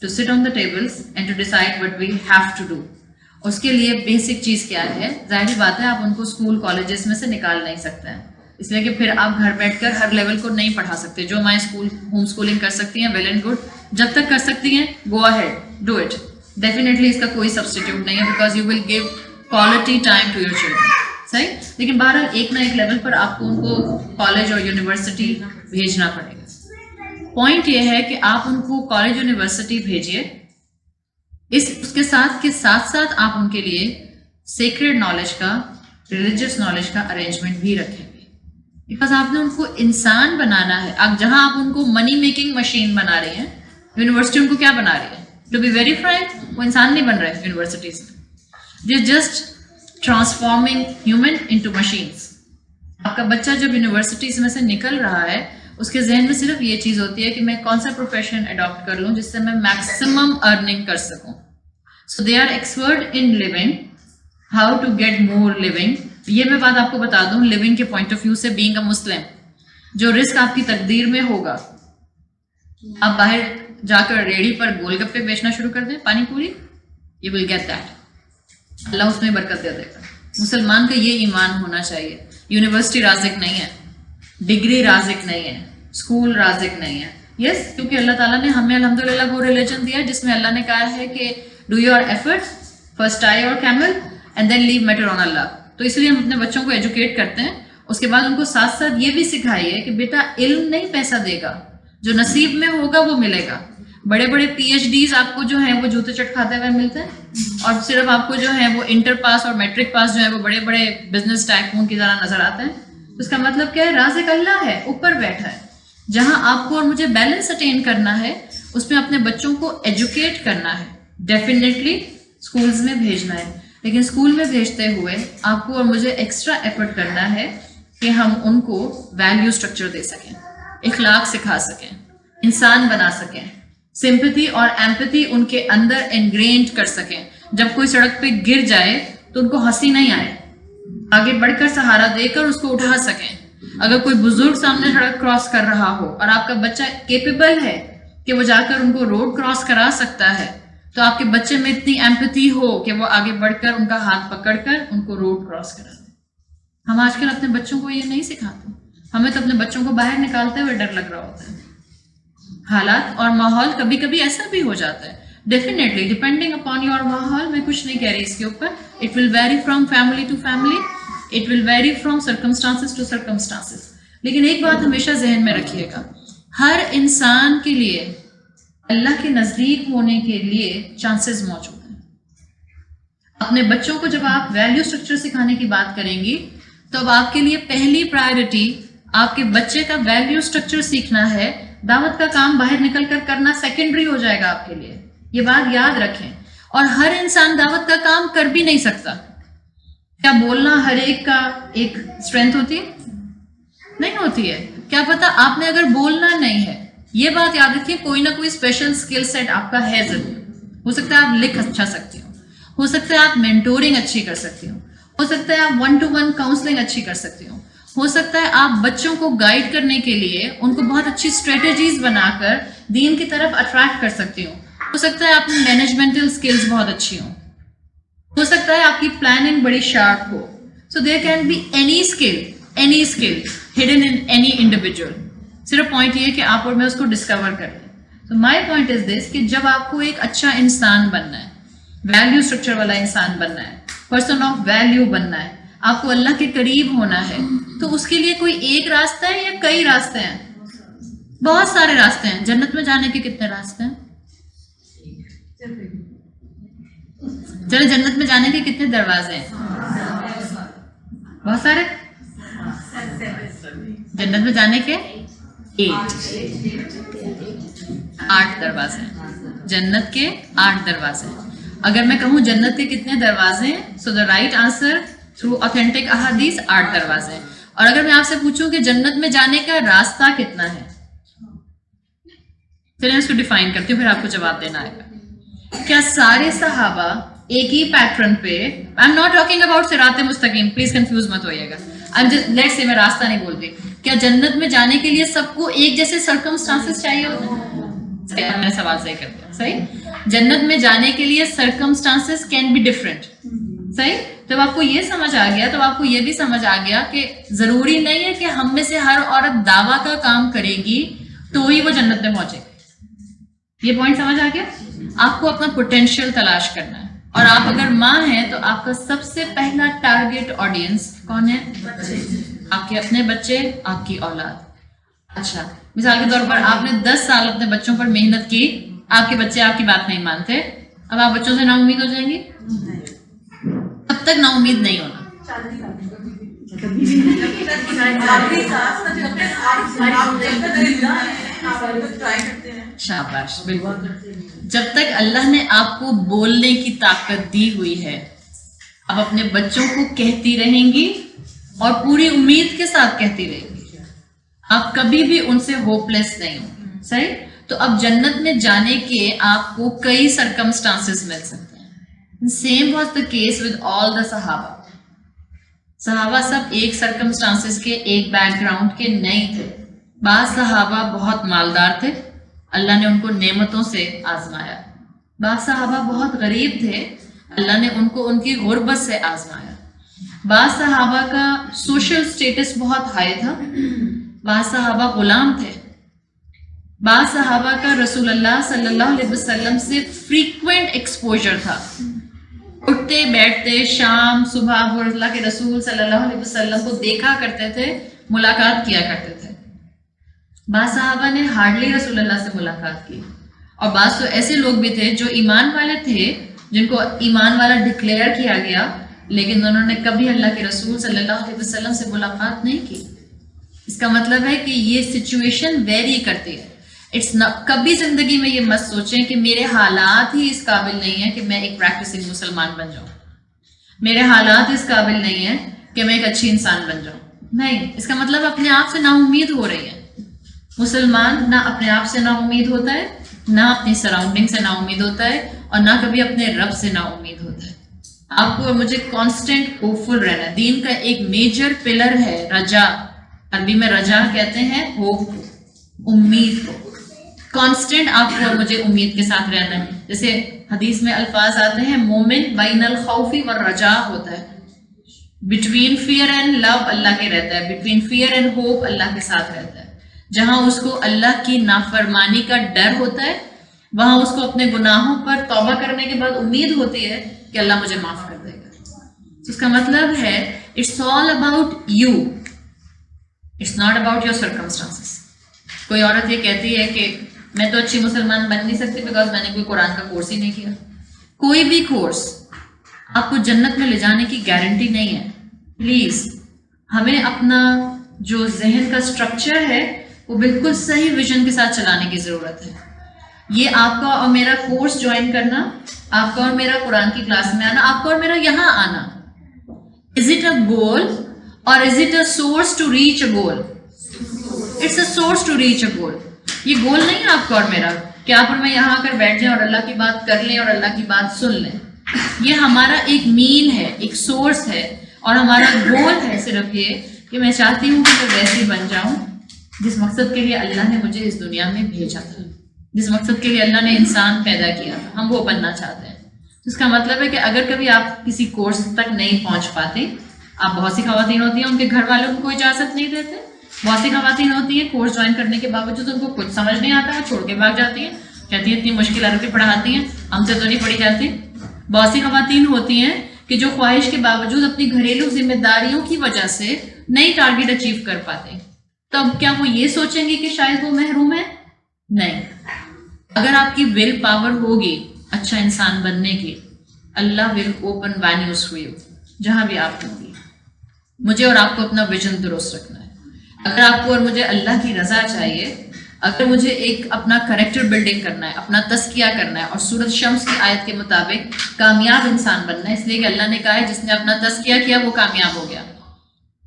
to sit on the tables and to decide what we have to do. اس کے لیے بیسک چیز کیا ہے؟ ظاہری بات ہے آپ ان کو اسکول کالجز میں سے نکال نہیں سکتے ہیں, اس لیے کہ پھر آپ گھر بیٹھ کر ہر لیول کو نہیں پڑھا سکتے. جو مائیں اسکول ہوم اسکولنگ کر سکتی ہیں ویل اینڈ گڈ, جب تک کر سکتی ہیں go ahead, do it. Definitely اس کا کوئی سبسٹیٹیوٹ نہیں ہے, because you will give quality time to your children, صحیح. لیکن بہرحال ایک نہ ایک لیول پر آپ کو ان کو کالج اور یونیورسٹی بھیجنا پڑے گا. پوائنٹ یہ ہے کہ آپ ان کو کالج یونیورسٹی بھیجیے, اس کے ساتھ آپ ان کے لیے سیکریڈ نالج کا, ریلیجیس نالج کا ارینجمنٹ بھی رکھیں گے, بیکاز آپ نے ان کو انسان بنانا ہے. اب جہاں آپ ان کو منی میکنگ مشین بنا رہے ہیں, یونیورسٹی ان کو کیا بنا رہی ہے؟ ٹو بی ویری فرینک, وہ انسان نہیں بن رہے یونیورسٹیز میں, they just transforming human into machines. آپ کا بچہ جب یونیورسٹیز میں سے نکل رہا ہے, اس کے ذہن میں صرف یہ چیز ہوتی ہے کہ میں کون سا پروفیشن اڈاپٹ کر لوں جس سے میں میکسیمم ارننگ کر سکوں. So they are expert in living, how to get more living. یہ میں بات آپ کو بتا دوں لیونگ کے پوائنٹ آف ویو سے, بینگ اے مسلم, جو رسک آپ کی تقدیر میں ہوگا, آپ باہر جا کر ریڑھی پر گول گپے بیچنا شروع کر دیں, پانی پوری, یو ول گیٹ دیٹ, اللہ اس میں برکت دے دے گا. مسلمان کا یہ ایمان ہونا چاہیے. یونیورسٹی رازق نہیں ہے, ڈگری رازق نہیں ہے, اسکول رازق نہیں ہے. یس, کیونکہ اللہ تعالیٰ نے ہمیں الحمدللہ وہ ریلیجن دیا جس میں اللہ نے کہا ہے کہ do your effort, first tie your camel and then leave matter on Allah. تو اس لیے ہم اپنے بچوں کو ایجوکیٹ کرتے ہیں. اس کے بعد ان کو ساتھ ساتھ یہ بھی سکھائیے کہ بیٹا علم نہیں پیسہ دے گا, جو نصیب میں ہوگا وہ ملے گا. بڑے بڑے پی ایچ ڈیز آپ کو جو ہیں وہ جوتے چٹ کھاتے ہوئے ملتے ہیں, اور صرف آپ کو جو ہے وہ انٹر پاس اور میٹرک پاس جو ہے وہ بڑے بڑے بزنس ٹائکون کی طرح نظر آتے ہیں. اس کا مطلب کیا ہے؟ رازق اللہ ہے, اوپر بیٹھا ہے. جہاں آپ کو اور مجھے بیلنس اٹین کرنا ہے, اس میں اپنے بچوں کو ایجوکیٹ کرنا ہے. ڈیفینیٹلی اسکولز میں بھیجنا ہے, لیکن اسکول میں بھیجتے ہوئے آپ کو اور مجھے ایکسٹرا ایفرٹ کرنا ہے کہ ہم ان کو ویلیو اسٹرکچر دے سکیں, اخلاق سکھا سکیں, انسان بنا سکیں, سمپتھی اور ایمپتھی ان کے اندر انگرینڈ کر سکیں. جب کوئی سڑک پہ گر جائے تو ان کو ہنسی نہیں آئے, آگے بڑھ کر سہارا دے کر اس کو اٹھا سکیں. اگر کوئی بزرگ سامنے سڑک کراس کر رہا ہو اور آپ کا بچہ کیپیبل ہے کہ وہ جا کر ان کو روڈ کراس کرا سکتا ہے, تو آپ کے بچے میں اتنی ایمپتھی ہو کہ وہ آگے بڑھ کر ان کا ہاتھ پکڑ کر ان کو روڈ کراس کرا دیں. ہم آج کل اپنے بچوں کو یہ نہیں سکھاتے. ہمیں تو اپنے بچوں کو باہر نکالتے ہوئے ڈر لگ رہا ہوتا ہے. حالات اور ماحول کبھی کبھی ایسا بھی ہو جاتا ہے. ڈیفینیٹلی ڈپینڈنگ اپان یور ماحول، میں کچھ نہیں کہہ رہی اس کے اوپر. It will vary from family to family, it will vary from circumstances to circumstances. لیکن ایک بات ہمیشہ ذہن میں رکھیے گا، ہر انسان کے لیے اللہ کے نزدیک ہونے کے لیے چانسز موجود ہیں. اپنے بچوں کو جب آپ ویلیو اسٹرکچر سکھانے کی بات کریں گی تو اب آپ کے لیے پہلی پرائرٹی آپ کے بچے کا ویلیو اسٹرکچر سیکھنا ہے. دعوت کا کام باہر نکل کر کرنا سیکنڈری ہو جائے گا آپ کے لیے، یہ بات یاد رکھیں. اور ہر انسان دعوت کا کام کر بھی نہیں سکتا. کیا بولنا ہر ایک کا ایک اسٹرینتھ ہوتی ہے؟ نہیں ہوتی ہے. کیا پتا آپ نے اگر بولنا نہیں ہے، یہ بات یاد رکھیے، کوئی نہ کوئی اسپیشل اسکل سیٹ آپ کا ہے ضرور. ہو سکتا ہے آپ لکھ اچھا سکتے ہو سکتا ہے آپ مینٹورنگ اچھی کر سکتے ہو سکتا ہے آپ 1-to-1 کاؤنسلنگ اچھی کر سکتے ہو سکتا ہے آپ بچوں کو گائیڈ کرنے کے لیے ان کو بہت اچھی اسٹریٹجیز بنا کر دین کی طرف اٹریکٹ کر سکتے ہو سکتا ہے آپ کی مینجمنٹل اسکلز بہت اچھی ہو سکتا ہے آپ کی پلاننگ بڑی شارپ ہو. So there can be any skill hidden in any individual. صرف پوائنٹ یہ کہ آپ اور میں اس کو ڈسکور کر لیں. تو مائی پوائنٹ از دس کہ جب آپ کو ایک اچھا انسان بننا ہے، ویلیو اسٹرکچر والا انسان بننا ہے، پرسن آف ویلیو بننا ہے، آپ کو اللہ کے قریب ہونا ہے، تو اس کے لیے کوئی ایک راستہ ہے یا کئی راستے ہیں؟ بہت سارے راستے ہیں. جنت میں جانے کے کتنے راستے ہیں؟ چلے جنت میں جانے کے کتنے دروازے ہیں؟ بہت سارے. جنت میں جانے کے 8 دروازے ہیں. جنت کے 8 دروازے ہیں. اگر میں کہوں جنت کے کتنے دروازے ہیں، so the right answer through authentic احادیث 8 دروازے ہیں. اور اگر میں آپ سے پوچھوں کہ جنت میں جانے کا راستہ کتنا ہے، چلیں اس کو ڈیفائن کرتی ہوں، پھر آپ کو جواب دینا آئے گا. کیا سارے صحابہ ایک ہی پیٹرن پہ، I am not talking about صراط مستقیم، پلیز کنفیوز مت ہوئیے گا، لیٹس سے میں راستہ نہیں بولتی. کیا جنت میں جانے کے لیے سب کو ایک جیسے سرکمسٹانسز چاہیے ہوتے ہیں؟ میں نے سوال صحیح کر دیا. صحیح. جنت میں جانے کے لیے سرکمسٹانسز کین بی ڈفرینٹ. صحیح. جب آپ کو یہ سمجھ آ گیا تو آپ کو یہ بھی سمجھ آ گیا کہ ضروری نہیں ہے کہ ہم میں سے ہر عورت دعویٰ کا کام کرے گی تو ہی وہ جنت میں پہنچے گی. یہ پوائنٹ سمجھ آ گیا؟ آپ کو اپنا پوٹینشیل تلاش کرنا ہے. اور آپ اگر ماں ہیں تو آپ کا سب سے پہلا ٹارگیٹ آڈینس کون ہے؟ آپ کے اپنے بچے، آپ کی اولاد. اچھا، مثال کے طور پر آپ نے 10 سال اپنے بچوں پر محنت کی، آپ کے بچے آپ کی بات نہیں مانتے، اب آپ بچوں سے نا امید ہو جائیں گی؟ اب تک نا امید نہیں ہونا. شاباش. بالکل. جب تک اللہ نے آپ کو بولنے کی طاقت دی ہوئی ہے، اب اپنے بچوں کو کہتی رہیں گی اور پوری امید کے ساتھ کہتی رہیں گی. آپ کبھی بھی ان سے ہوپ لیس نہیں ہوں. صحیح. تو اب جنت میں جانے کے آپ کو کئی سرکمسٹانسز مل سکتے ہیں. Same was the case with all the صحابہ. صحابہ سب ایک سرکمسٹانسز کے، ایک بیک گراؤنڈ کے نہیں تھے. بعض صحابہ بہت مالدار تھے، اللہ نے ان کو نعمتوں سے آزمایا. بعض صحابہ بہت غریب تھے، اللہ نے ان کو ان کی غربت سے آزمایا. بعض صحابہ کا سوشل سٹیٹس بہت ہائی تھا، بعض صحابہ غلام تھے. بعض صحابہ کا رسول اللہ صلی اللہ علیہ وسلم سے فریکوینٹ ایکسپوجر تھا. اٹھتے بیٹھتے شام صبح وہ اللہ کے رسول صلی اللہ علیہ وسلم کو دیکھا کرتے تھے، ملاقات کیا کرتے تھے. بعض صحابہ نے ہارڈلی رسول اللہ سے ملاقات کی، اور بعض تو ایسے لوگ بھی تھے جو ایمان والے تھے، جن کو ایمان والا ڈکلیئر کیا گیا، لیکن انہوں نے کبھی اللہ کے رسول صلی اللہ علیہ وسلم سے ملاقات نہیں کی. اس کا مطلب ہے کہ یہ سچویشن ویری کرتی ہے. کبھی زندگی میں یہ مت سوچیں کہ میرے حالات ہی اس قابل نہیں ہیں کہ میں ایک پریکٹسنگ مسلمان بن جاؤں، میرے حالات اس قابل نہیں ہیں کہ میں ایک اچھی انسان بن جاؤں. نہیں، اس کا مطلب اپنے آپ سے نا امید ہو رہی ہے. مسلمان نہ اپنے آپ سے نا امید ہوتا ہے، نہ اپنی سراؤنڈنگ سے نا امید ہوتا ہے، اور نہ کبھی اپنے رب سے نا امید ہوتا ہے. آپ کو اور مجھے کانسٹنٹ ہوپ فل رہنا ہے. دین کا ایک میجر پلر ہے رجا. عربی میں رجا کہتے ہیں ہوپ، امید کو. کانسٹنٹ آپ کو اور مجھے امید کے ساتھ رہنا ہے. جیسے حدیث میں الفاظ آتے ہیں، مومن بین الخوف والرجاء ہوتا ہے. بٹوین فیئر اینڈ لو اللہ کے رہتا ہے، بٹوین فیئر اینڈ ہوپ اللہ کے ساتھ رہتا ہے. جہاں اس کو اللہ کی نافرمانی کا ڈر ہوتا ہے، وہاں اس کو اپنے گناہوں پر توبہ کرنے کے بعد امید ہوتی ہے کہ اللہ مجھے معاف کر دے گا. اس کا مطلب ہے it's all about you, it's not about your circumstances. کوئی عورت یہ کہتی ہے کہ میں تو اچھی مسلمان بن نہیں سکتی بیکاز میں نے کوئی قرآن کا کورس ہی نہیں کیا. کوئی بھی کورس آپ کو جنت میں لے جانے کی گارنٹی نہیں ہے. پلیز ہمیں اپنا جو ذہن کا اسٹرکچر ہے وہ بالکل صحیح ویژن کے ساتھ چلانے کی ضرورت ہے. یہ آپ کا اور میرا کورس جوائن کرنا, آپ کا اور میرا قرآن کی کلاس میں آنا, آپ کا اور میرا یہاں آنا, از it a goal or is it a source to reach a goal? It's a source to reach a goal. یہ گول نہیں ہے آپ کا اور میرا کہ آپ اور میں یہاں آ کر بیٹھ جائیں اور اللہ کی بات کر لیں اور اللہ کی بات سن لیں. یہ ہمارا ایک مین ہے, ایک سورس ہے, اور ہمارا گول ہے صرف یہ کہ میں چاہتی ہوں کہ میں ویسی بن جاؤں جس مقصد کے لیے اللہ نے مجھے اس دنیا میں بھیجا تھا, جس مقصد کے لیے اللہ نے انسان پیدا کیا تھا, ہم وہ بننا چاہتے ہیں. اس کا مطلب ہے کہ اگر کبھی آپ کسی کورس تک نہیں پہنچ پاتے, آپ بہت سی خواتین ہوتی ہیں ان کے گھر والوں ان کو اجازت نہیں دیتے, بہت سی خواتین ہوتی ہیں کورس جوائن کرنے کے باوجود ان کو کچھ سمجھ نہیں آتا, وہ چھوڑ کے بھاگ جاتی ہیں, کہتی ہیں اتنی مشکل عربی پڑھاتی ہیں ہم سے تو نہیں پڑھی جاتی. بہت سی خواتین ہوتی ہیں کہ جو خواہش کے باوجود اپنی گھریلو ذمہ داریوں کی وجہ سے نئی ٹارگیٹ اچیو کر پاتے. تب کیا وہ یہ سوچیں گے کہ شاید وہ محروم ہے؟ نہیں. اگر آپ کی ول پاور ہوگی اچھا انسان بننے کی, Allah will open venues for you جہاں بھی آپ ہوں گی. مجھے اور آپ کو اپنا ویژن درست رکھنا ہے. اگر آپ کو اور مجھے اللہ کی رضا چاہیے, اگر مجھے ایک اپنا کریکٹر بلڈنگ کرنا ہے, اپنا تزکیہ کرنا ہے اور سورۃ شمس کی آیت کے مطابق کامیاب انسان بننا ہے, اس لیے کہ اللہ نے کہا ہے جس نے اپنا تزکیہ کیا وہ کامیاب ہو گیا.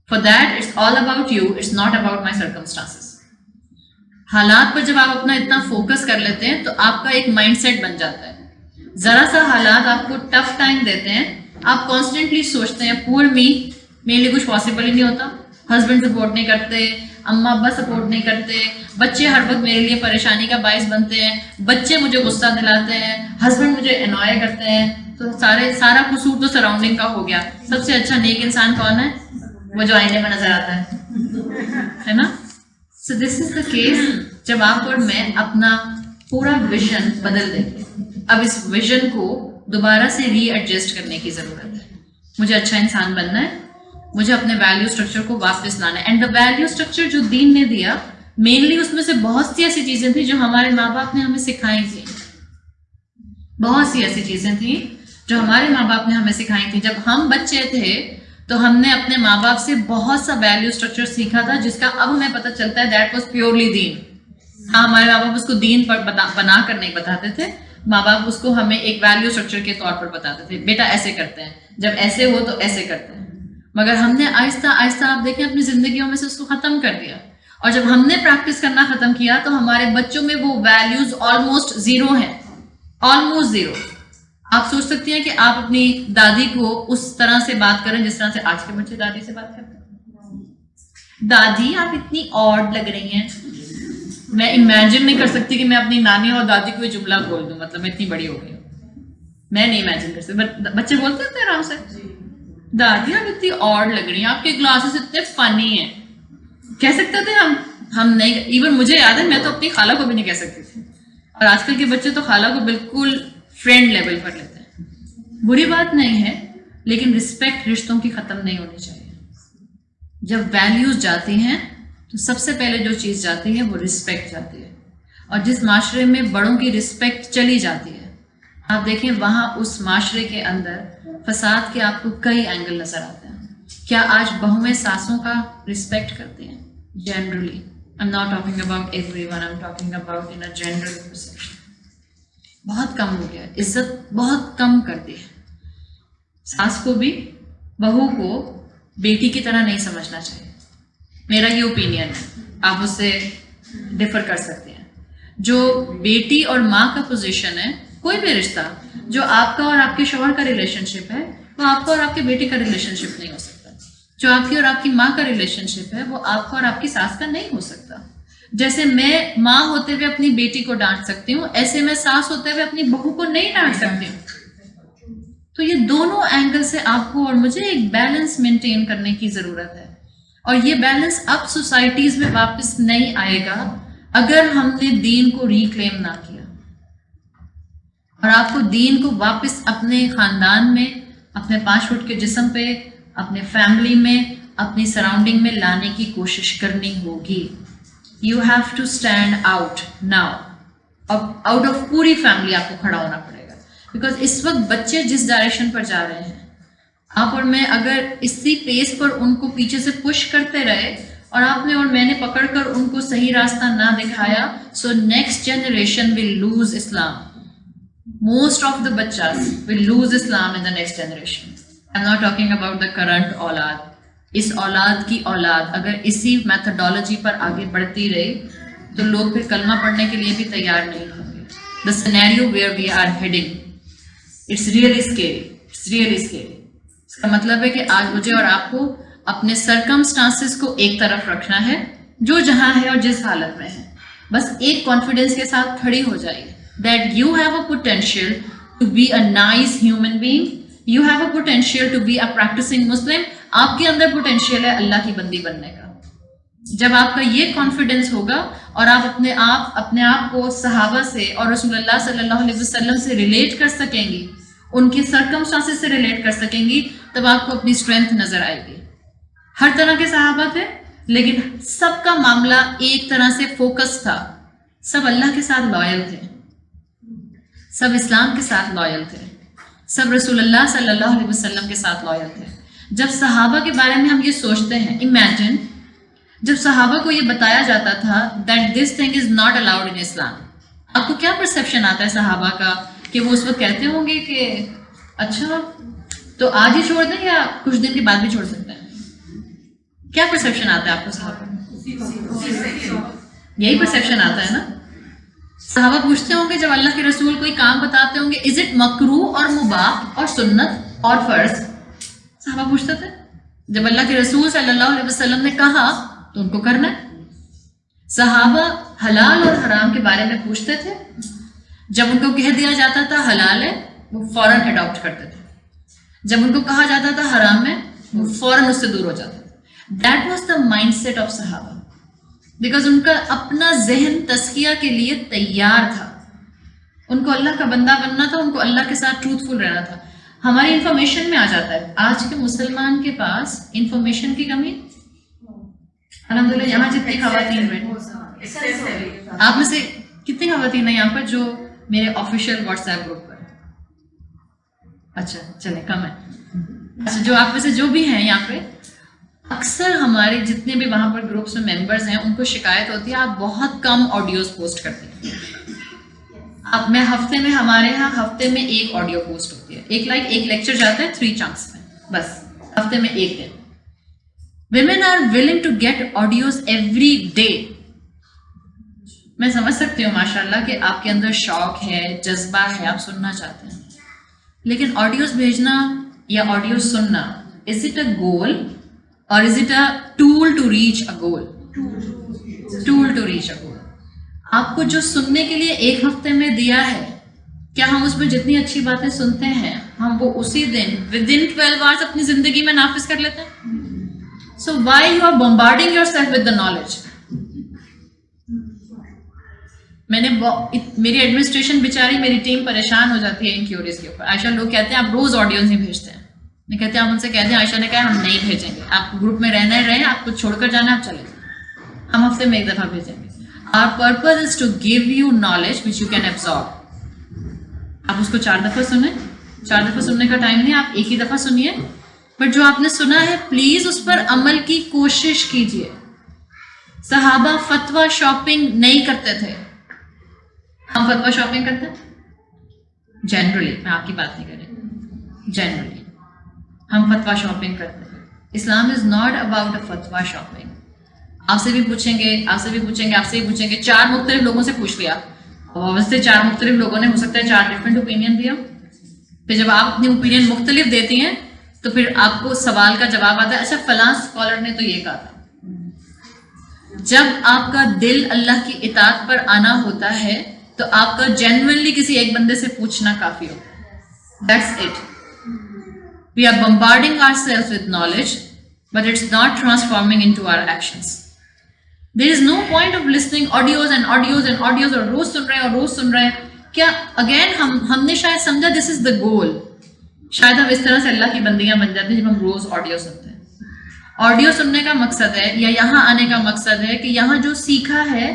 For that it's all about you, it's not about my circumstances. حالات پر جب آپ اپنا اتنا فوکس کر لیتے ہیں تو آپ کا ایک مائنڈ سیٹ بن جاتا ہے. ذرا سا حالات آپ کو ٹف ٹائم دیتے ہیں, آپ کانسٹنٹلی سوچتے ہیں پور می, میرے لیے کچھ پاسبل ہی نہیں ہوتا, ہسبینڈ سپورٹ نہیں کرتے, اماں ابا سپورٹ نہیں کرتے, بچے ہر وقت میرے لیے پریشانی کا باعث بنتے ہیں, بچے مجھے غصہ دلاتے ہیں, ہسبینڈ مجھے انوائے کرتے ہیں, تو سارا قصور تو سراؤنڈنگ کا ہو گیا. سب سے اچھا نیک انسان کون ہے؟ وہ جو آئینے میں نظر آتا ہے نا. سو دس از دا کیس جب آپ اور میں اپنا پورا ویژن بدل دیں گے. اب اس ویژن کو دوبارہ سے ری ایڈجسٹ کرنے کی ضرورت ہے. مجھے اچھا انسان بننا ہے, مجھے اپنے ویلیو اسٹرکچر کو واپس لانا ہے. اینڈ دا ویلیو اسٹرکچر جو دین نے دیا, مینلی اس میں سے بہت سی ایسی چیزیں تھیں جو ہمارے ماں باپ نے ہمیں سکھائی تھیں. بہت سی ایسی چیزیں تھیں جو ہمارے ماں باپ نے ہمیں سکھائی تھیں. جب ہم بچے تھے تو ہم نے اپنے ماں باپ سے بہت سا ویلیو اسٹرکچر سیکھا تھا جس کا اب ہمیں پتہ چلتا ہے دیٹ واز پیورلی دین. ہاں, ہمارے ماں باپ اس کو دین پر بنا کر نہیں بتاتے تھے, ماں باپ اس کو ہمیں ایک ویلیو اسٹرکچر کے طور پر بتاتے تھے, بیٹا ایسے کرتے ہیں, جب ایسے ہو تو ایسے کرتے ہیں. مگر ہم نے آہستہ آہستہ آپ دیکھیں اپنی زندگیوں میں سے اس کو ختم کر دیا, اور جب ہم نے پریکٹس کرنا ختم کیا تو ہمارے بچوں میں وہ ویلیوز آلموسٹ زیرو ہیں, آلموسٹ زیرو. آپ سوچ سکتی ہیں کہ آپ اپنی دادی کو اس طرح سے بات کریں جس طرح سے آج کے بچے دادی سے بات کرتے ہیں. دادی آپ اتنی آڈ لگ رہی ہیں. میں امیجن نہیں کر سکتی کہ میں اپنی نانی اور دادی کو یہ جملہ بول دوں, مطلب میں اتنی بڑی ہو گئی ہوں, میں نہیں امیجن کر سکتی. بچے بولتے ہیں آرام سے, دادی آپ اتنی آڈ لگ رہی ہیں, آپ کے گلاسز اتنے فنی ہیں. کہہ سکتے تھے ہم نہیں. ایون مجھے یاد ہے میں تو اپنی خالہ کو بھی نہیں کہہ سکتی تھی, اور آج کل کے بچے تو خالہ کو بالکل فرینڈ لیول پر لیتے ہیں. بری بات نہیں ہے, لیکن رسپیکٹ رشتوں کی ختم نہیں ہونی چاہیے. جب ویلیوز جاتی ہیں تو سب سے پہلے جو چیز جاتی ہے وہ رسپیکٹ جاتی ہے. اور جس معاشرے میں بڑوں کی رسپیکٹ چلی جاتی ہے, آپ دیکھیں وہاں اس معاشرے کے اندر فساد کے آپ کو کئی اینگل نظر آتے ہیں. کیا آج بہویں ساسوں کا رسپیکٹ کرتے ہیں؟ Generally, I'm not talking about everyone, I'm talking about in a general perception. بہت کم ہو گیا, عزت بہت کم کر دی ہے. ساس کو بھی بہو کو بیٹی کی طرح نہیں سمجھنا چاہیے. میرا یہ اوپینین ہے, آپ اس سے ڈفر کر سکتے ہیں. جو بیٹی اور ماں کا پوزیشن ہے, کوئی بھی رشتہ جو آپ کا اور آپ کے شوہر کا ریلیشن شپ ہے وہ آپ کا اور آپ کے بیٹے کا ریلیشن شپ نہیں ہو سکتا. جو آپ کی اور آپ کی ماں کا ریلیشن شپ ہے وہ آپ کا اور آپ کی ساس کا نہیں ہو سکتا. جیسے میں ماں ہوتے ہوئے اپنی بیٹی کو ڈانٹ سکتی ہوں, ایسے میں ساس ہوتے ہوئے اپنی بہو کو نہیں ڈانٹ سکتی ہوں. تو یہ دونوں اینگل سے آپ کو اور مجھے ایک بیلنس مینٹین کرنے کی ضرورت ہے. اور یہ بیلنس اب سوسائٹیز میں واپس نہیں آئے گا اگر ہم نے دین کو ریکلیم نہ کیا. اور آپ کو دین کو واپس اپنے خاندان میں، اپنے 5 فٹ کے جسم پہ، اپنے فیملی میں، اپنی سراؤنڈنگ میں لانے کی کوشش کرنی ہوگی. You have to stand out now. اب آؤٹ آف پوری فیملی آپ کو کھڑا ہونا پڑے گا، بیکاز اس وقت بچے جس ڈائریکشن پر جا رہے ہیں، آپ اور میں اگر اسی پیس پر ان کو پیچھے سے پش کرتے رہے اور آپ نے اور میں نے پکڑ کر ان کو صحیح راستہ نہ دکھایا، so next generation will lose Islam. Most of the bachas will lose Islam in the next generation. I'm not talking about the current اولاد. اس اولاد کی اولاد اگر اسی میتھڈالوجی پر آگے بڑھتی رہی تو لوگ پھر کلمہ پڑھنے کے لیے بھی تیار نہیں ہوں گے. The scenario where we are heading, it's really scary. It's really scary. اس کا مطلب ہے کہ آج مجھے اور آپ کو اپنے سرکمسٹانسز کو ایک طرف رکھنا ہے، جو جہاں ہے اور جس حالت میں ہے، بس ایک کانفیڈنس کے ساتھ کھڑی ہو جائیے that you have a potential to be a nice human being, you have a potential to be a practicing Muslim. آپ کے اندر پوٹینشیل ہے اللہ کی بندی بننے کا. جب آپ کا یہ کانفیڈنس ہوگا اور آپ اپنے آپ کو صحابہ سے اور رسول اللہ صلی اللہ علیہ وسلم سے ریلیٹ کر سکیں گی، ان کے سرکمسٹانسز سے ریلیٹ کر سکیں گی، تب آپ کو اپنی اسٹرینتھ نظر آئے گی. ہر طرح کے صحابہ تھے لیکن سب کا معاملہ ایک طرح سے فوکس تھا. سب اللہ کے ساتھ لائل تھے، سب اسلام کے ساتھ لائل تھے، سب رسول اللہ صلی اللہ علیہ وسلم کے ساتھ لائل تھے. جب صحابہ کے بارے میں ہم یہ سوچتے ہیں، امیجن جب صحابہ کو یہ بتایا جاتا تھا that this thing is not allowed in Islam, آپ کو کیا پرسیپشن آتا ہے صحابہ کا کہ وہ اس وقت کہتے ہوں گے کہ اچھا تو آج ہی چھوڑ دیں یا کچھ دن کے بعد بھی چھوڑ سکتے ہیں؟ کیا پرسیپشن آتا ہے آپ کو صحابہ کا؟ یہی پرسیپشن آتا ہے نا. صحابہ پوچھتے ہوں گے جب اللہ کے رسول کوئی کام بتاتے ہوں گے، از اٹ مکروہ اور مباح اور سنت اور فرض؟ صحابہ پوچھتے تھے. جب اللہ کے رسول صلی اللہ علیہ وسلم نے کہا تو ان کو کرنا ہے. صحابہ حلال اور حرام کے بارے میں پوچھتے تھے، جب ان کو کہہ دیا جاتا تھا حلال ہے وہ فوراً اڈاپٹ کرتے تھے، جب ان کو کہا جاتا تھا حرام ہے وہ فوراً اس سے دور ہو جاتے تھے. That was the mind set of صحابہ، بیکاز ان کا اپنا ذہن تزکیہ کے لیے تیار تھا. ان کو اللہ کا بندہ بننا تھا، ان کو اللہ کے ساتھ ٹروتفل رہنا تھا. ہماری انفارمیشن میں آ جاتا ہے آج کے مسلمان کے پاس انفارمیشن کی کمی. الحمدللہ یہاں جتنی خواتین ہیں، آپ میں سے کتنی خواتین ہیں یہاں پر جو میرے آفیشیل واٹس ایپ گروپ پر؟ اچھا چلیں کم ہے. اچھا جو آپ میں سے جو بھی ہیں یہاں پہ، اکثر ہمارے جتنے بھی وہاں پر گروپس میں ممبرز ہیں ان کو شکایت ہوتی ہے آپ بہت کم آڈیوز پوسٹ کرتے ہیں. اب میں ہفتے میں ہمارے یہاں ہفتے میں ایک آڈیو پوسٹ ہوتی ہے، ایک لیکچر جاتا ہے 3 چنکس میں، بس ہفتے میں ایک دن. women are willing to get audios every day. میں سمجھ سکتی ہوں ماشاءاللہ کہ آپ کے اندر شوق ہے، جذبہ ہے، آپ سننا چاہتے ہیں، لیکن آڈیوز بھیجنا یا آڈیوز سننا، is it a goal or is it a tool to reach a goal? Tool to reach a goal. آپ کو جو سننے کے لیے ایک ہفتے میں دیا ہے، کیا ہم اس میں جتنی اچھی باتیں سنتے ہیں ہم وہ اسی دن within 12 hours اپنی زندگی میں نافذ کر لیتے ہیں؟ So why you are bombarding yourself with the knowledge? میری ایڈمنسٹریشن بیچاری، میری ٹیم پریشان ہو جاتی ہے ان کیوریز کے اوپر. عائشہ لوگ کہتے ہیں آپ روز آڈیوز نہیں بھیجتے ہیں. میں کہتے ہیں آپ ان سے کہتے ہیں عائشہ نے کہا ہم نہیں بھیجیں گے، آپ گروپ میں رہنا ہی رہیں، آپ کو چھوڑ کر جانا آپ چلے جائیں، ہم ہفتے میں ایک دفعہ بھیجیں گے. Our purpose is to give you knowledge which you can absorb. آپ اس کو 4 دفعہ سنیں، 4 دفعہ سننے کا ٹائم نہیں، آپ ایک ہی دفعہ سنیے، بٹ جو آپ نے سنا ہے پلیز اس پر عمل کی کوشش کیجیے. صحابہ فتویٰ شاپنگ نہیں کرتے تھے، ہم فتویٰ شاپنگ کرتے ہیں جنرلی، میں آپ کی بات نہیں کر رہی، جنرلی ہم فتویٰ شاپنگ کرتے ہیں. اسلام از ناٹ اباؤٹ اے فتویٰ شاپنگ. آپ سے بھی پوچھیں گے، آپ سے بھی پوچھیں گے، آپ سے بھی پوچھیں گے، 4 مختلف لوگوں سے پوچھ لیا، اور سے 4 مختلف لوگوں نے ہو سکتا ہے 4 ڈفرینٹ اوپینین دیا. پھر جب آپ اپنی اوپینین مختلف دیتی ہیں تو پھر آپ کو سوال کا جواب آتا ہے اچھا فلاں اسکالر نے تو یہ کہا تھا. جب آپ کا دل اللہ کی اطاعت پر آنا ہوتا ہے تو آپ کا جینوئنلی کسی ایک بندے سے پوچھنا کافی ہوتا ہے. That's it. We are bombarding ourselves with knowledge, but it's not transforming into our actions. There is no point of listening audios and audios and audios اور روز سن رہے ہیں اور روز سن رہے ہیں. کیا اگین ہم نے شاید سمجھا دس از دا گول. شاید ہم اس طرح سے اللہ کی بندیاں بن جاتے ہیں جب ہم روز آڈیو سنتے ہیں. آڈیو سننے کا مقصد ہے یا یہاں آنے کا مقصد ہے کہ یہاں جو سیکھا ہے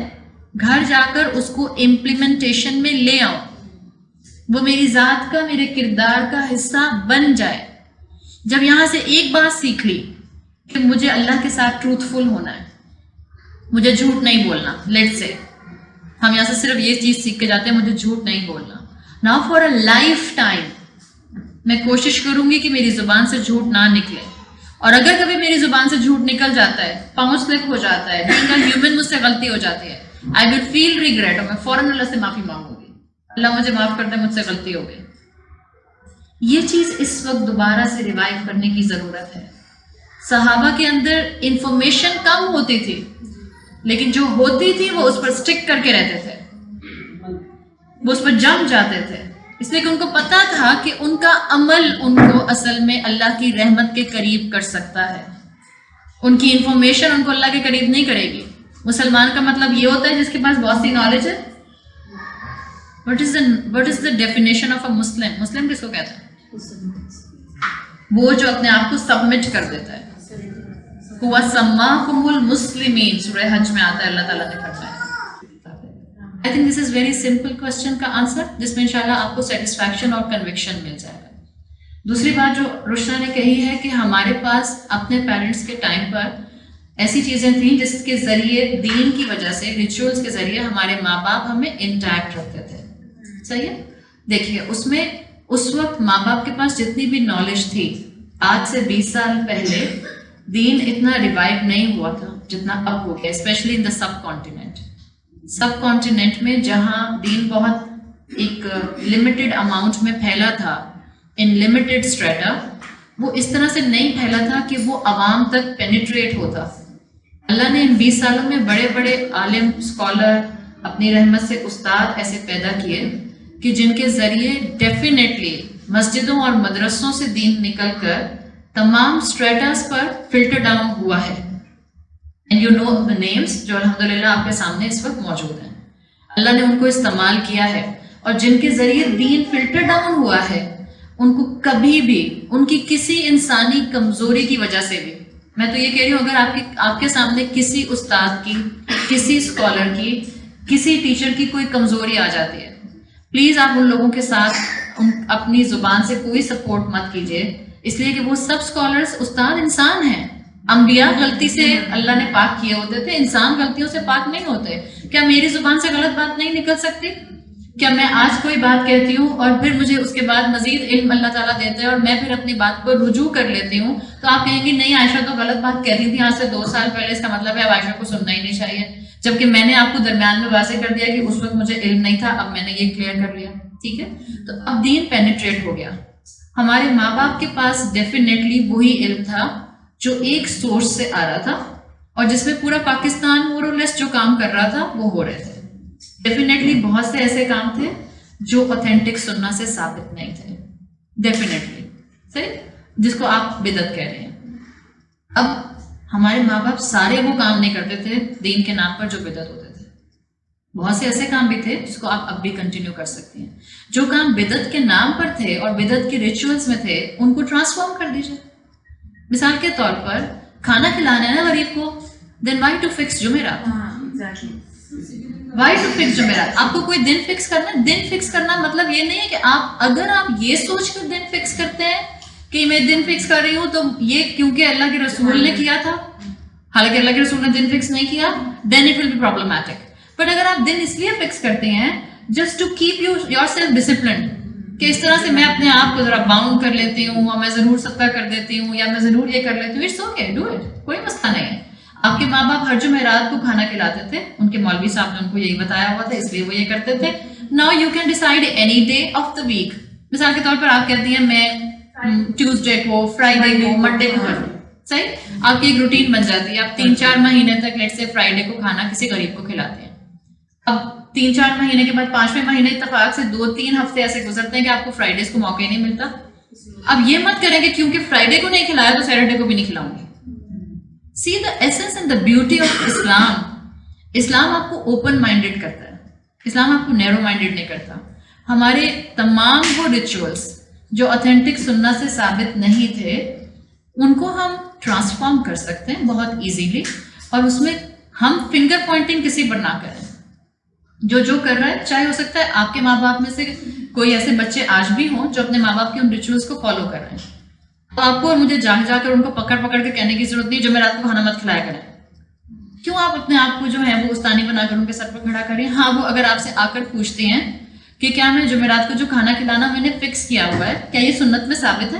گھر جا کر اس کو امپلیمنٹیشن میں لے آؤں, وہ میری ذات کا, میرے کردار کا حصہ بن جائے. جب یہاں سے ایک بات سیکھ لی کہ مجھے اللہ کے ساتھ ٹروتھ فل ہونا ہے, مجھے جھوٹ نہیں بولنا, لیٹ سے ہم یہاں سے صرف یہ چیز سیکھ کے جاتے ہیں مجھے جھوٹ نہیں بولنا. Now for a life time میں کوشش کروں گی کہ میری زبان سے جھوٹ نہ نکلے, اور اگر کبھی میری زبان سے جھوٹ نکل جاتا ہے, پاؤں سلپ ہو جاتا ہے, بینگ اے ہیومن مجھ سے غلطی ہو جاتی ہے, آئی ول فیل ریگریٹ, اور میں فوراً اللہ سے معافی مانگوں گی, اللہ مجھے معاف کر دے, مجھ سے غلطی ہو گئی. یہ چیز اس وقت دوبارہ سے ریوائیو کرنے کی ضرورت ہے. صحابہ کے اندر انفارمیشن کم ہوتی تھی, لیکن جو ہوتی تھی وہ اس پر سٹک کر کے رہتے تھے, وہ اس پر جم جاتے تھے, اس لیے کہ ان کو پتا تھا کہ ان کا عمل ان کو اصل میں اللہ کی رحمت کے قریب کر سکتا ہے. ان کی انفارمیشن ان کو اللہ کے قریب نہیں کرے گی. مسلمان کا مطلب یہ ہوتا ہے جس کے پاس بہت سی نالج ہے. What is the definition of a Muslim? مسلم کس کو کہتا ہے؟ وہ جو اپنے آپ کو سبمٹ کر دیتا ہے. وَسَمَّاكُمُ الْمُسْلِمِينَ سورہ حج میں آتا ہے, اللہ تعالیٰ نے فرمایا. I think this is very simple question کا آنسر, جس میں انشاءاللہ آپ کو سیٹسفیکشن اور کنوکشن مل جائے گا. دوسری بات جو رشنا نے کہی ہے کہ ہمارے پاس اپنے پیرنٹس کے ٹائم پر ایسی چیزیں تھیں جس کے ذریعے دین کی وجہ سے, ریچولز کے ذریعے ہمارے ماں باپ ہمیں انٹیکٹ رکھتے تھے. صحیح ہے؟ دیکھیے اس میں اس وقت ماں باپ کے پاس جتنی بھی نالج تھی, آج سے 20 سال پہلے دین اتنا ریوائو نہیں ہوا تھا جتنا اب ہو گیا, especially in the subcontinent. Subcontinent میں جہاں دین بہت ایک لمیٹڈ اماؤنٹ میں پھیلا تھا, ان لمیٹڈ اسٹریٹا, وہ اس طرح سے نہیں پھیلا تھا کہ وہ عوام تک پینیٹریٹ ہوتا. اللہ نے ان 20 سالوں میں بڑے بڑے عالم, اسکالر, اپنی رحمت سے استاد ایسے پیدا کیے کہ جن کے ذریعے ڈیفینیٹلی مسجدوں اور مدرسوں سے دین نکل کر تمام اسٹریٹاس پر فلٹر ڈاؤن ہوا ہے. And you know the names جو الحمدللہ آپ کے سامنے اس وقت موجود ہیں. اللہ نے ان کو استعمال کیا ہے, اور جن کے ذریعے دین فلٹر ڈاؤن ہوا ہے ان کو کبھی بھی ان کی کسی انسانی کمزوری کی وجہ سے بھی, میں تو یہ کہہ رہی ہوں اگر آپ کے سامنے کسی استاد کی, کسی اسکالر کی, کسی ٹیچر کی کوئی کمزوری آ جاتی ہے, پلیز آپ ان لوگوں کے ساتھ اپنی زبان سے کوئی سپورٹ مت کیجیے, اس لیے کہ وہ سب اسکالرس استاد انسان ہیں. انبیاء غلطی سے اللہ نے پاک کیے ہوتے تھے, انسان غلطیوں سے پاک نہیں ہوتے. کیا میری زبان سے غلط بات نہیں نکل سکتی؟ کیا میں آج کوئی بات کہتی ہوں اور پھر مجھے اس کے بعد مزید علم اللہ تعالیٰ دیتے ہیں اور میں پھر اپنی بات کو رجوع کر لیتی ہوں, تو آپ کہیں گے نہیں عائشہ تو غلط بات کہتی تھی آج سے 2 سال پہلے, اس کا مطلب ہے اب عائشہ کو سننا ہی نہیں چاہیے, جبکہ میں نے آپ کو درمیان میں واضح کر دیا کہ اس وقت مجھے علم نہیں تھا, اب میں نے یہ کلیئر کر لیا. ٹھیک ہے, تو اب دین پینیٹریٹ ہو گیا. ہمارے ماں باپ کے پاس ڈیفینیٹلی وہی علم تھا جو ایک سورس سے آ رہا تھا, اور جس میں پورا پاکستان مور اور لیس جو کام کر رہا تھا وہ ہو رہے تھے. ڈیفینیٹلی بہت سے ایسے کام تھے جو اوتھینٹک سننا سے ثابت نہیں تھے, ڈیفینیٹلی صحیح, جس کو آپ بدعت کہہ رہے ہیں. اب ہمارے ماں باپ سارے وہ کام نہیں کرتے تھے دین کے نام پر جو بدعت ہوتے تھے. بہت سے ایسے کام بھی تھے جس کو آپ اب بھی کنٹینیو کر سکتی ہیں. جو کام بدعت کے نام پر تھے اور بدعت کے ریچولز میں تھے ان کو ٹرانسفارم کر دیجیے. مثال کے طور پر کھانا کھلانا ہے نا غریب کو, دین وائی ٹو فکس جمعرات, وائی ٹو فکس جمعرات. آپ کو کوئی دن فکس کرنا ہے, دن فکس کرنا مطلب یہ نہیں ہے کہ اگر آپ یہ سوچ کر دن فکس کرتے ہیں کہ میں دن فکس کر رہی ہوں تو یہ کیونکہ اللہ کے رسول نے کیا تھا, حالانکہ اللہ کے رسول نے دن فکس نہیں کیا, then it will be problematic. But اگر آپ دن اس لیے فکس کرتے ہیں just to keep yourself disciplined, کہ اس طرح سے میں اپنے آپ کو ذرا باؤنڈ کر لیتی ہوں, اور میں ضرور صدقہ کر دیتی ہوں, یا میں ضرور یہ کر لیتی ہوں, اٹس اوکے, ڈو اٹ, کوئی مسئلہ نہیں ہے. آپ کے ماں باپ ہر جمعرات کو کھانا کھلاتے تھے, ان کے مولوی صاحب نے ان کو یہی بتایا ہوا تھا اس لیے وہ یہ کرتے تھے. Now you can decide any day of the week. مثال کے طور پر آپ کہتی ہیں میں ٹیوزڈے کو, فرائیڈے کو, منڈے کو کروں, صحیح, آپ کی ایک روٹین بن جاتی ہے. آپ 3-4 مہینے تک لیٹ سے فرائیڈے کو کھانا کسی غریب کو کھلاتے ہیں. اب 3-4 مہینے کے بعد 5ویں مہینے اتفاق سے 2-3 ہفتے ایسے گزرتے ہیں کہ آپ کو فرائیڈیز کو موقع نہیں ملتا. اب یہ مت کریں کہ کیونکہ فرائیڈے کو نہیں کھلایا تو سیٹرڈے کو بھی نہیں کھلاؤں گی. See the essence and the beauty of Islam. اسلام آپ کو اوپن مائنڈیڈ کرتا ہے, اسلام آپ کو نیرو مائنڈیڈ نہیں کرتا. ہمارے تمام وہ ریچولس جو اوتھینٹک سنت سے ثابت نہیں تھے ان کو ہم ٹرانسفارم کر سکتے ہیں بہت ایزیلی، اور اس میں ہم فنگر پوائنٹنگ کسی پر نہ کریں. جو کر رہا ہے، چاہے ہو سکتا ہے آپ کے ماں باپ میں سے کوئی ایسے بچے آج بھی ہوں جو اپنے ماں باپ کے ان ریچولس کو فالو کر رہے ہیں، تو آپ کو اور مجھے جا کر ان کو پکڑ کے کہنے کی ضرورت نہیں جو میں رات کو کھانا مت کھلایا کریں. کیوں آپ اپنے آپ کو جو ہے وہ استانی بنا کر ان کے سر پر کھڑا کریں؟ ہاں، وہ اگر آپ سے آ کر پوچھتے ہیں کہ کیا میں جمعرات کو جو کھانا کھلانا میں نے فکس کیا ہوا ہے، کیا یہ سنت میں ثابت ہے؟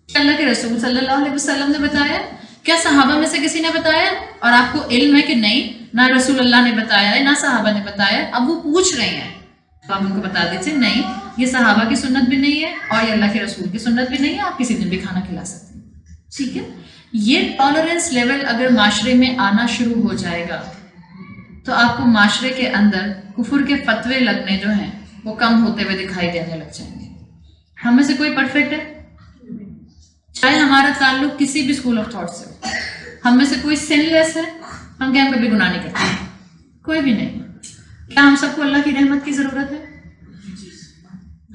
کیا اللہ کے رسول صلی اللہ علیہ وسلم نے بتایا؟ کیا صحابہ میں سے کسی نے بتایا؟ اور آپ کو علم ہے کہ نہیں، نہ رسول اللہ نے بتایا ہے نہ صحابہ نے بتایا. اب وہ پوچھ رہے ہیں تو آپ ان کو بتا دیجیے نہیں، یہ صحابہ کی سنت بھی نہیں ہے اور یہ اللہ کے رسول کی سنت بھی نہیں ہے، آپ کسی دن بھی کھانا کھلا سکتے ہیں. ٹھیک ہے؟ یہ ٹالرنس لیول اگر معاشرے میں آنا شروع ہو جائے گا تو آپ کو معاشرے کے اندر کفر کے فتوے لگنے جو ہیں وہ کم ہوتے ہوئے دکھائی دینے لگ جائیں گے. ہم میں سے کوئی پرفیکٹ ہے؟ چاہے ہمارا تعلق کسی بھی اسکول آف تھاٹ سے ہو، ہم میں سے کوئی سن لیس ہے؟ ہم کیا ہم کبھی گناہ نہیں کرتے؟ کوئی بھی نہیں. کیا ہم سب کو اللہ کی رحمت کی ضرورت ہے؟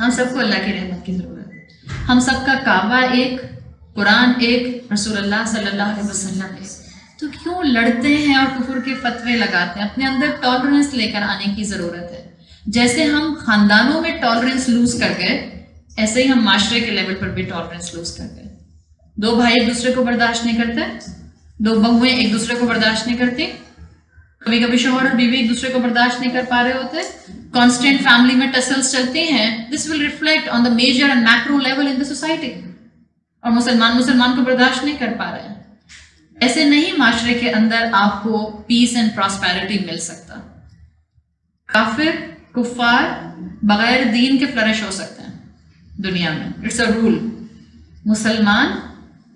ہم سب کو اللہ کی رحمت کی ضرورت ہے. ہم سب کا کعبہ ایک، قرآن ایک، رسول اللہ صلی اللہ علیہ وسلم ایک. تو کیوں لڑتے ہیں اور کفر کے فتوے لگاتے ہیں؟ اپنے اندر ٹالرنس لے کر آنے کی ضرورت ہے. جیسے ہم خاندانوں میں ٹالرنس لوز کر گئے، ایسے ہی ہم معاشرے کے لیول پر بھی ٹالرنس لوز کر گئے. 2 بھائی ایک دوسرے کو برداشت نہیں کرتے، 2 بہویں ایک دوسرے کو برداشت نہیں کرتی، کبھی کبھی شوہر اور بیوی ایک دوسرے کو برداشت نہیں کر پا رہے ہوتے، کانسٹنٹ فیملی میں ٹسلز چلتی ہیں. This will reflect on the major and macro level in the society. اور مسلمان کو برداشت نہیں کر پا رہے ہیں. ایسے نہیں معاشرے کے اندر آپ کو پیس اینڈ پراسپیرٹی مل سکتا. کفار بغیر دین کے فلرش ہو سکتے ہیں دنیا میں، اٹس اے رول. مسلمان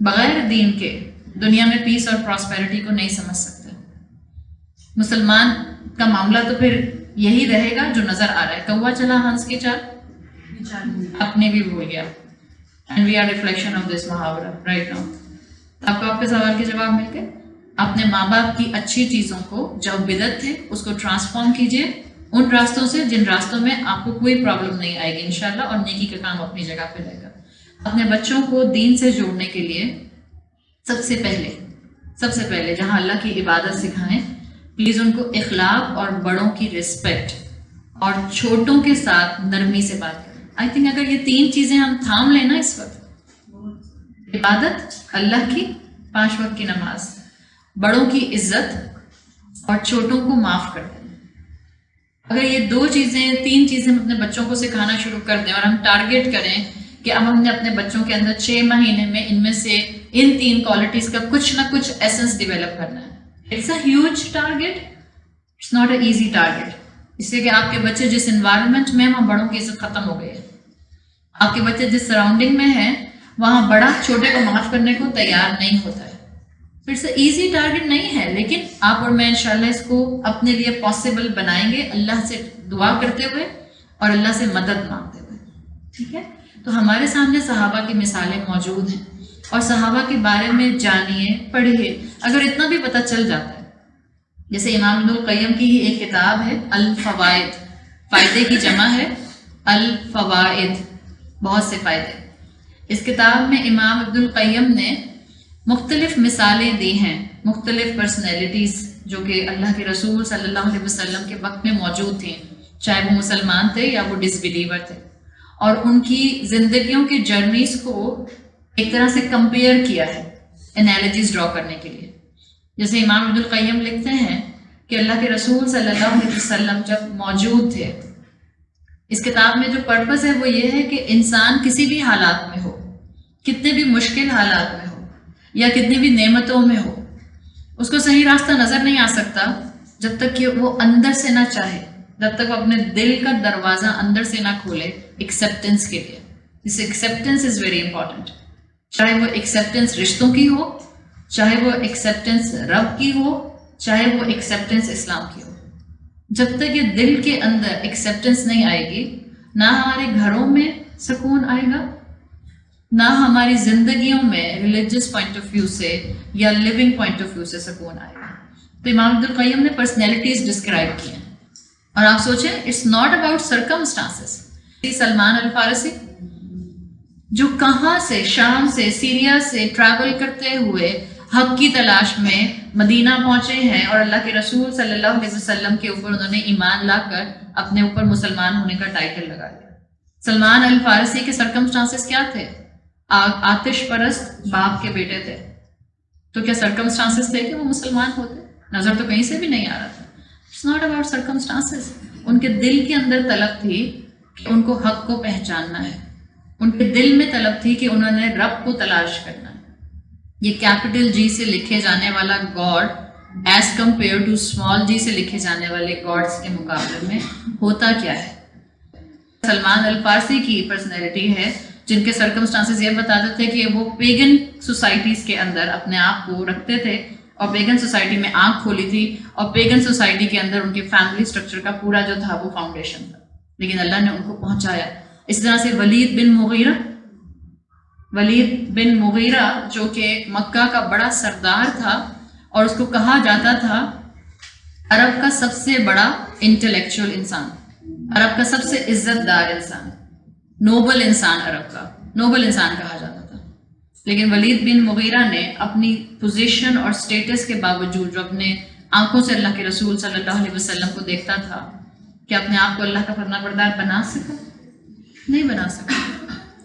بغیر دین کے دنیا میں پیس اور پراسپیرٹی کو نہیں سمجھ سکتے. مسلمان کا معاملہ تو پھر یہی رہے گا جو نظر آ رہا ہے. کوا چلا ہنس کی چال اپنے بھی بھول گیا. And we are reflection of this محاورہ right now. آپ کو آپ کے سوال کے جواب مل گئے. اپنے ماں باپ کی اچھی چیزوں کو جو بدعت تھے اس کو ٹرانسفارم کیجیے ان راستوں سے جن راستوں میں آپ کو کوئی پرابلم نہیں آئے گی انشاءاللہ، اور نیکی کا کام اپنی جگہ پہ رہے گا. اپنے بچوں کو دین سے جوڑنے کے لیے سب سے پہلے جہاں اللہ کی عبادت سکھائیں، پلیز ان کو اخلاق اور بڑوں کی رسپیکٹ اور چھوٹوں کے ساتھ نرمی سے بات کریں. آئی تھنک اگر یہ 3 چیزیں ہم تھام لیں نا اس وقت، عبادت، اللہ کی 5 وقت کی نماز، بڑوں کی عزت اور چھوٹوں کو معاف کر دیں، اگر یہ 3 چیزیں ہم اپنے بچوں کو سکھانا شروع کر دیں اور ہم ٹارگیٹ کریں کہ اب ہم نے اپنے بچوں کے اندر 6 مہینے میں ان میں سے ان 3 کوالٹیز کا کچھ نہ کچھ ایسنس ڈیولپ کرنا ہے. It's a huge target, it's not a easy target. اس لیے کہ آپ کے بچے جس انوائرمنٹ میں، وہاں بڑوں کی عزت ختم ہو گئی ہے. آپ کے بچے جس سراؤنڈنگ میں ہیں وہاں بڑا چھوٹے کو معاف کرنے کو تیار نہیں ہوتا ہے. اٹس اے ایزی ٹارگیٹ نہیں ہے، لیکن آپ اور میں انشاءاللہ اس کو اپنے لیے پاسبل بنائیں گے اللہ سے دعا کرتے ہوئے اور اللہ سے مدد مانگتے ہوئے. ٹھیک ہے؟ تو ہمارے سامنے صحابہ کی مثالیں موجود ہیں اور صحابہ کے بارے میں جانیے، پڑھیے. اگر اتنا بھی پتہ چل جاتا ہے، جیسے امام ابن القیم کی ہی ایک کتاب ہے الفوائد، فائدے کی جمع ہے الفوائد، بہت سے فائدے. اس کتاب میں امام ابن القیم نے مختلف مثالیں دی ہیں، مختلف پرسنالٹیز جو کہ اللہ کے رسول صلی اللہ علیہ وسلم کے وقت میں موجود تھیں، چاہے وہ مسلمان تھے یا وہ ڈس بلیور تھے، اور ان کی زندگیوں کی جرنیز کو ایک طرح سے کمپیئر کیا ہے انالوجیز ڈرا کرنے کے لیے. جیسے امام ابن القیم لکھتے ہیں کہ اللہ کے رسول صلی اللہ علیہ وسلم جب موجود تھے، اس کتاب میں جو پرپس ہے وہ یہ ہے کہ انسان کسی بھی حالات میں ہو، کتنے بھی مشکل حالات میں ہو یا کتنی بھی نعمتوں میں ہو، اس کو صحیح راستہ نظر نہیں آ سکتا جب تک کہ وہ اندر سے نہ چاہے، جب تک وہ اپنے دل کا دروازہ اندر سے نہ کھولے ایکسیپٹنس کے لیے. دس ایکسیپٹنس از ویری امپورٹنٹ. چاہے وہ ایکسیپٹنس رشتوں کی ہو، چاہے وہ ایکسیپٹنس رب کی ہو، چاہے وہ ایکسیپٹنس اسلام کی ہو. جب تک یہ دل کے اندر ایکسیپٹنس نہیں آئے گی، نہ ہمارے گھروں میں سکون آئے گا، نہ ہماری زندگیوں میں ریلیجس پوائنٹ آف ویو سے یا لیونگ پوائنٹ آف ویو سے سکون آئے گا. تو امام ابن القیم نے پرسنالٹیز ڈسکرائب کی ہیں، اور آپ سوچیں it's not about circumstances. Salman Al Farsi جو کہاں سے، شام سے، سیریا سے ٹریول کرتے ہوئے حق کی تلاش میں مدینہ پہنچے ہیں، اور اللہ کے رسول صلی اللہ علیہ وسلم کے اوپر انہوں نے ایمان لا کر اپنے اوپر مسلمان ہونے کا ٹائٹل لگا لیا۔ سلمان الفارسی کے سرکمسٹانسز کیا تھے؟ آتش پرست باپ کے بیٹے تھے، تو کیا سرکمسٹانسز تھے کہ وہ مسلمان ہوتے؟ نظر تو کہیں سے بھی نہیں آ رہا تھا۔ اٹس ناٹ اباؤٹ سرکمسٹانسز، ان کے دل کے اندر طلب تھی کہ ان کو حق کو پہچاننا ہے، ان کے دل میں طلب تھی کہ انہوں نے رب کو تلاش کرنا ہے۔ یہ کیپٹل جی سے لکھے جانے والا God as compare to small G سے لکھے جانے والے گاڈس کے مقابلے میں ہوتا کیا ہے؟ سلمان الفارسی کی پرسنالٹی ہے جن کے سرکمسٹانسز یہ بتاتے تھے کہ وہ پیگن سوسائٹیز کے اندر اپنے آپ کو رکھتے تھے، اور پیگن سوسائٹی میں آنکھ کھولی تھی، اور پیگن سوسائٹی کے اندر ان کے فیملی سٹرکچر کا پورا جو تھا وہ فاؤنڈیشن تھا، لیکن اللہ نے ان کو پہنچایا۔ اس طرح سے ولید بن مغیرہ جو کہ مکہ کا بڑا سردار تھا، اور اس کو کہا جاتا تھا عرب کا سب سے بڑا انٹلیکچوئل انسان، عرب کا سب سے عزت دار انسان، نوبل انسان، عرب کا نوبل انسان کہا جاتا تھا، لیکن ولید بن مغیرہ نے اپنی پوزیشن اور سٹیٹس کے باوجود جو اپنے آنکھوں سے اللہ کے رسول صلی اللہ علیہ وسلم کو دیکھتا تھا کہ اپنے آپ کو اللہ کا فرما بردار بنا سکا؟ نہیں بنا سکا۔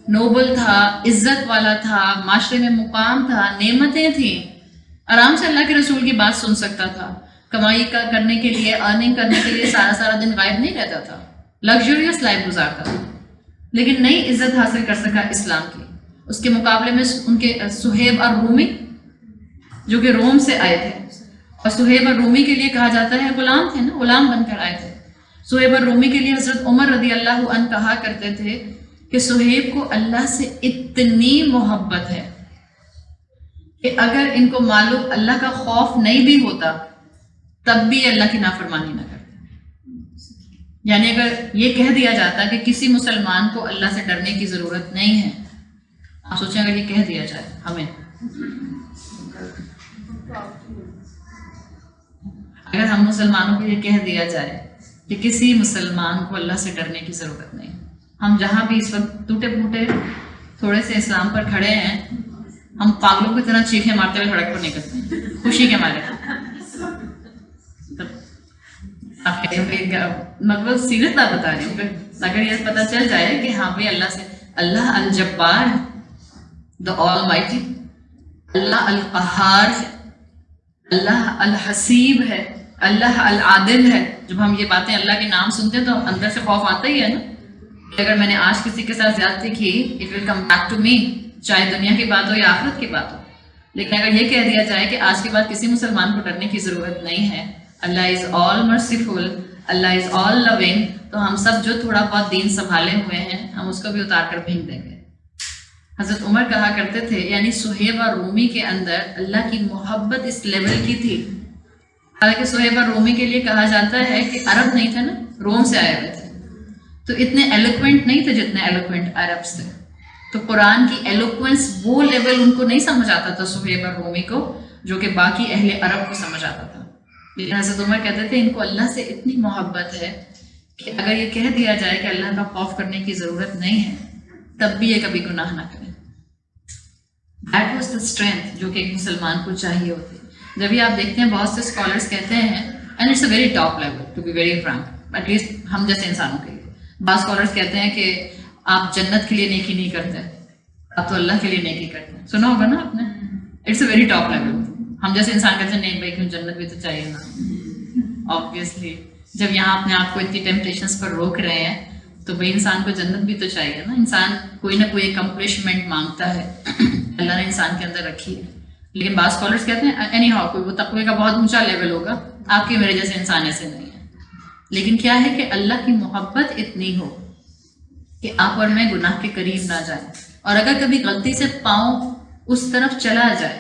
نوبل تھا، عزت والا تھا، معاشرے میں مقام تھا، نعمتیں تھیں، آرام سے اللہ کے رسول کی بات سن سکتا تھا، کمائی کرنے کے لیے، ارننگ کرنے کے لیے سارا دن غائب نہیں رہتا تھا، لگژریس لائف گزارتا تھا، لیکن نئی عزت حاصل کر سکا اسلام کی۔ اس کے مقابلے میں ان کے صہیب الرومی جو کہ روم سے آئے تھے، اور صہیب الرومی کے لیے کہا جاتا ہے غلام تھے نا، غلام بن کر آئے تھے۔ صہیب الرومی کے لیے حضرت عمر رضی اللہ عنہ کہا کرتے تھے کہ صہیب کو اللہ سے اتنی محبت ہے کہ اگر ان کو معلوم اللہ کا خوف نہیں بھی ہوتا تب بھی اللہ کی نافرمانی نہ کرتے۔ یعنی اگر یہ کہہ دیا جاتا کہ کسی مسلمان کو اللہ سے ڈرنے کی ضرورت نہیں ہے، آپ سوچیں اگر یہ کہہ دیا جائے ہمیں، اگر ہم مسلمانوں کو یہ کہہ دیا جائے کہ کسی مسلمان کو اللہ سے ڈرنے کی ضرورت نہیں، ہم جہاں بھی اس وقت ٹوٹے پھوٹے تھوڑے سے اسلام پر کھڑے ہیں، ہم پاگلوں کی طرح چیخیں مارتے ہوئے سڑک پر نکلتے ہیں خوشی کے مارے۔ مطلب سیریت بات بتا رہی ہوں، اگر یہ پتہ چل جائے کہ ہاں بھائی اللہ سے، اللہ الجبار ہے، دا آل مائٹی، اللہ القہار ہے، اللہ الحسیب ہے، اللہ العادل ہے۔ جب ہم یہ باتیں اللہ کے نام سنتے ہیں تو اندر سے خوف آتا ہی ہے نا کہ اگر میں نے آج کسی کے ساتھ زیادتی کی، it will come back to me, چاہے دنیا کی بات ہو یا آخرت کی بات ہو۔ لیکن اگر یہ کہہ دیا جائے کہ آج کے بعد کسی مسلمان کو ڈرنے کی ضرورت نہیں ہے، اللہ از آل مرسیفل، اللہ از آل لونگ، تو ہم سب جو تھوڑا بہت دین سنبھالے ہوئے ہیں ہم اس کو بھی اتار کر پھینک دیں گے۔ حضرت عمر کہا کرتے تھے، یعنی صہیب رومی کے اندر اللہ کی محبت اس لیول کی تھی، حالانکہ صہیب رومی کے لیے کہا جاتا ہے کہ عرب نہیں تھے نا، روم سے آئے ہوئے تھے، تو اتنے ایلوکوینٹ نہیں تھے جتنے ایلوکوینٹ عربس تھے، تو قرآن کی ایلوکوینس وہ لیول ان کو نہیں سمجھ آتا تھا صہیب رومی کو، جو کہ باقی اہل عرب کو سمجھ آتا تھا۔ لیکن حضرت عمر کہتے تھے ان کو اللہ سے اتنی محبت ہے کہ اگر یہ کہہ دیا جائے کہ اللہ کا خوف کرنے کی ضرورت نہیں ہے تب بھی یہ کبھی گناہ نہ کریں۔ دیٹ واز دا اسٹرینتھ جو کہ ایک مسلمان کو چاہیے ہوتی ہے۔ جب بھی آپ دیکھتے ہیں بہت سے اسکالرس کہتے ہیں، and it's a very top level to be very frank, at least ہم جیسے انسانوں کے لیے، بعض اسکالرس کہتے ہیں کہ آپ جنت کے لیے نیکی نہیں کرتے، آپ تو اللہ کے لیے نیکی کرتے ہیں۔ سنا ہوگا نا آپ نے، it's a very top level. ہم جیسے انسان کہتے ہیں نہیں بھائی کیوں، جنت بھی تو چاہیے نا۔ آبویسلی جب یہاں اپنے آپ کو اتنی ٹیمپٹیشنس پر روک رہے ہیں تو بھائی انسان کو جنت بھی تو چاہیے نا۔ انسان کوئی نہ کوئی اکمپلشمنٹ مانگتا ہے، اللہ نے انسان کے اندر رکھی ہے۔ لیکن بعض اسکالرس کہتے ہیں اینی ہاؤ، کوئی وہ تقوی کا بہت اونچا لیول ہوگا، آپ کے میرے جیسے انسان ایسے نہیں ہے۔ لیکن کیا ہے کہ اللہ کی محبت اتنی ہو کہ آپ اور میں گناہ کے قریب نہ جائیں، اور اگر کبھی غلطی سے پاؤں اس طرف چلا جائے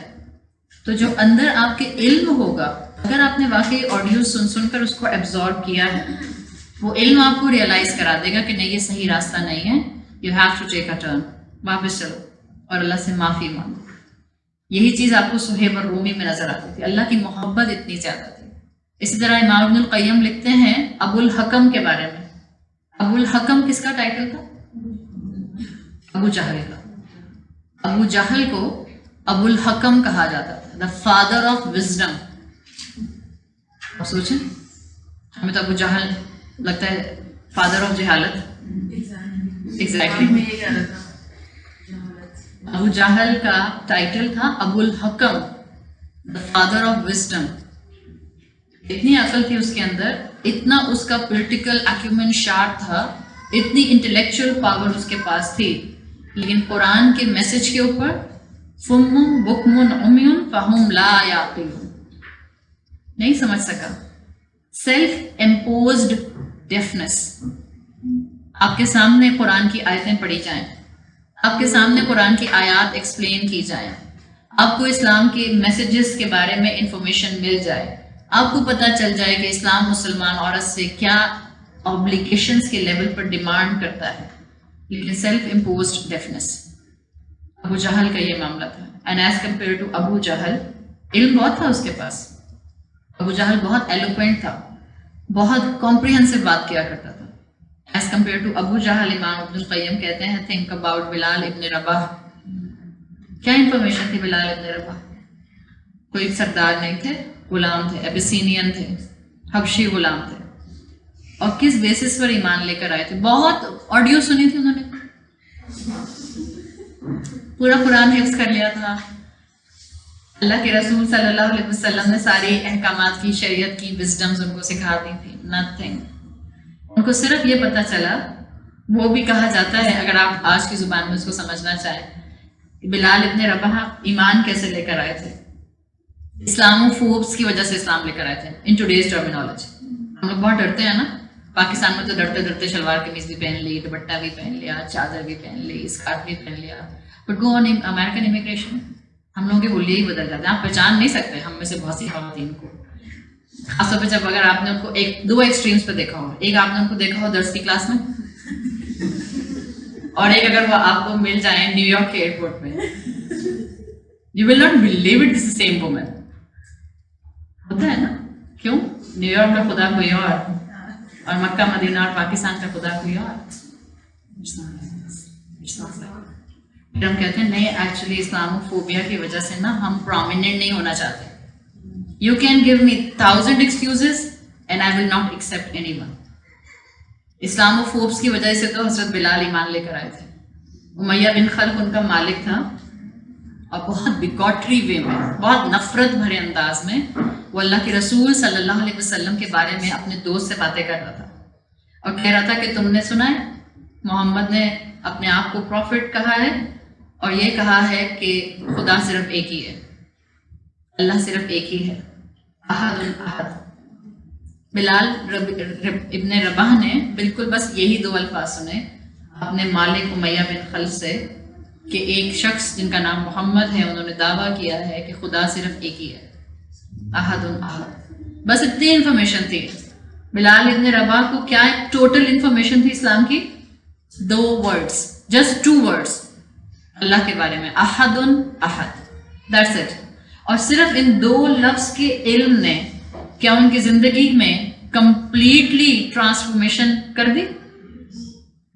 تو جو اندر آپ کے علم ہوگا، اگر آپ نے واقعی آڈیو سن کر اس کو ایبزارب کیا ہے، وہ علم آپ کو ریئلائز کرا دے گا کہ نہیں یہ صحیح راستہ نہیں ہے، you have to take a turn, واپس چلو اور اللہ سے معافی مانگو۔ یہی چیز آپ کو صہیب الرومی میں نظر آتی تھی، اللہ کی محبت اتنی زیادہ تھی۔ اسی طرح امام ابن القیم لکھتے ہیں ابو الحکم کے بارے میں، ابو الحکم کس کا ٹائٹل تھا؟ ابو جہل کا. ابو جہل کو ابو الحکم کہا جاتا تھا, دا فادر آف وزڈم. اور سوچیں, ہمیں تو ابو جہل لگتا ہے فادر آف جہالت. ایگزیکٹلی. ابو جہل کا ٹائٹل تھا ابو الحکم, دا فادر آف وزڈم. اتنی عقل تھی اس کے اندر, اتنا اس کا پولیٹیکل ایکیومن شارپ تھا, اتنی انٹلیکچوئل پاور اس کے پاس تھی, لیکن قرآن کے میسج کے اوپر فم بکم عمی فہم لا یعقلون, نہیں سمجھ سکا. Self imposed defence. آپ کے سامنے قرآن کی آیتیں پڑھی جائیں, آپ کے سامنے قرآن کی آیات ایکسپلین کی جائیں, آپ کو اسلام کے میسیجز کے بارے میں انفارمیشن مل جائے, آپ کو پتہ چل جائے کہ اسلام مسلمان عورت سے کیا آبلیگیشنز کے لیول پر ڈیمانڈ کرتا ہے, لیکن سیلف امپوزڈ ڈیفنس. ابو جہل کا یہ معاملہ تھا. اینڈ ایز کمپیئر ٹو ابو جہل, علم بہت تھا اس کے پاس. ابو جہل بہت ایلوکوینٹ تھا, بہت کمپریہنسو بات کیا کرتا تھا. ایز کمپیئر ٹو ابو جہل, امام ابن القیم کہتے ہیں تھنک اباؤٹ بلال ابن رباح. کیا انفارمیشن تھی بلال ابن رباح؟ کوئی سردار نہیں تھے, غلام تھے, ایبیسینین تھے, حبشی غلام تھے, اور کس بیسس پر ایمان لے کر آئے تھے. بہت آڈیو سنی تھی انہوں نے, پورا قرآن حفظ کر لیا تھا. اللہ کے رسول صلی اللہ علیہ وسلم نے ساری احکامات کی, شریعت کی وزڈمز ان کو سکھا دی تھی. نتھنگ. ان کو صرف یہ پتہ چلا, وہ بھی کہا جاتا ہے اگر آپ آج کی زبان میں اس کو سمجھنا چاہیں, کہ بلال ابن رباح ایمان کیسے لے کر آئے تھے. اسلام فوبس کی وجہ سے اسلام لے کر آئے تھے. ان ٹوڈیز ٹرمینالوجی ہم لوگ بہت ڈرتے ہیں نا, پاکستان میں تو ڈرتے ڈرتے شلوار قمیض بھی پہن لی, دوپٹہ بھی پہن لیا, چادر بھی پہن لی, اسکارف بھی پہن لیا. But go on American immigration, ہم لوگوں کے بولے ہی بدل جاتے ہیں. آپ پہچان نہیں سکتے ہم میں سے بہت سی خواتین کو, خاص طور پہ جب اگر آپ نے ان کو دو ایکسٹریمس پہ دیکھا ہو. ایک آپ نے ان کو دیکھا ہو درس کی کلاس میں, اور ایک اگر وہ آپ کو مل جائیں نیو یارک کے ایئرپورٹ پہ. You will not believe it is same woman. ہوتا ہے نا, کیوں؟ نیو یارک کا خدا کوئی اور مکہ مدینہ اور پاکستان کا خدا کوئی اور. پھر ہم کہتے ہیں نہیں, ایکچولی اسلاموفوبیا کی وجہ سے نا ہم پرومیننٹ نہیں ہونا چاہتے. You can give me 1,000 excuses and I will not accept anyone. اسلاموفوبس کی وجہ سے تو حضرت بلال ایمان لے کر آئے تھے. امیہ بن خلف ان کا مالک تھا, اور بہت بیگوٹری وے میں, بہت نفرت بھرے انداز میں وہ اللہ کے رسول صلی اللہ علیہ وسلم کے بارے میں اپنے دوست سے باتیں کر رہا تھا, اور کہہ رہا تھا کہ تم نے سنا ہے محمد نے اپنے آپ کو پروفٹ کہا ہے, اور یہ کہا ہے کہ خدا صرف ایک ہی ہے, اللہ صرف ایک ہی ہے, احد احد. بلال ابن رباح نے بالکل بس یہی دو الفاظ سنے اپنے مالک امیہ بن خلف سے, کہ ایک شخص جن کا نام محمد ہے, انہوں نے دعویٰ کیا ہے کہ خدا صرف ایک ہی ہے, احد احد. بس اتنی انفارمیشن تھی. بلال ابن رباح کو کیا ٹوٹل انفارمیشن تھی اسلام کی؟ 2 words, just 2 words اللہ کے بارے میں, احد احد, that's it. اور صرف ان 2 لفظ کے علم نے کیا ان کی زندگی میں کمپلیٹلی ٹرانسفارمیشن کر دی.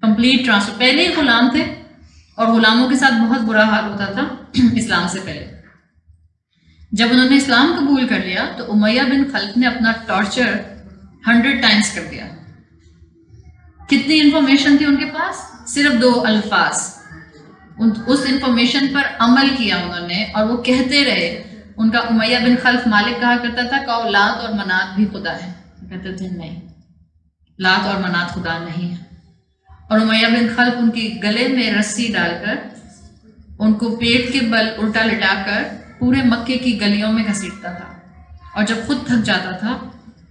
Complete transfer. پہلے ہی غلام تھے, اور غلاموں کے ساتھ بہت برا حال ہوتا تھا اسلام سے پہلے. جب انہوں نے اسلام قبول کر لیا تو امیہ بن خلف نے اپنا ٹارچر 100 times کر دیا. کتنی انفارمیشن تھی ان کے پاس؟ صرف 2 الفاظ. اس انفارمیشن پر عمل کیا انہوں نے, اور وہ کہتے رہے. ان کا امیہ بن خلف مالک کہا کرتا تھا کہ لات اور منات بھی خدا ہے. کہتے تھے نہیں, لات اور منات خدا نہیں ہے. اور امیہ بن خلف ان کی گلے میں رسی ڈال کر ان کو پیٹ کے بل الٹا لٹا کر پورے مکے کی گلیوں میں گھسیٹتا تھا. اور جب خود تھک جاتا تھا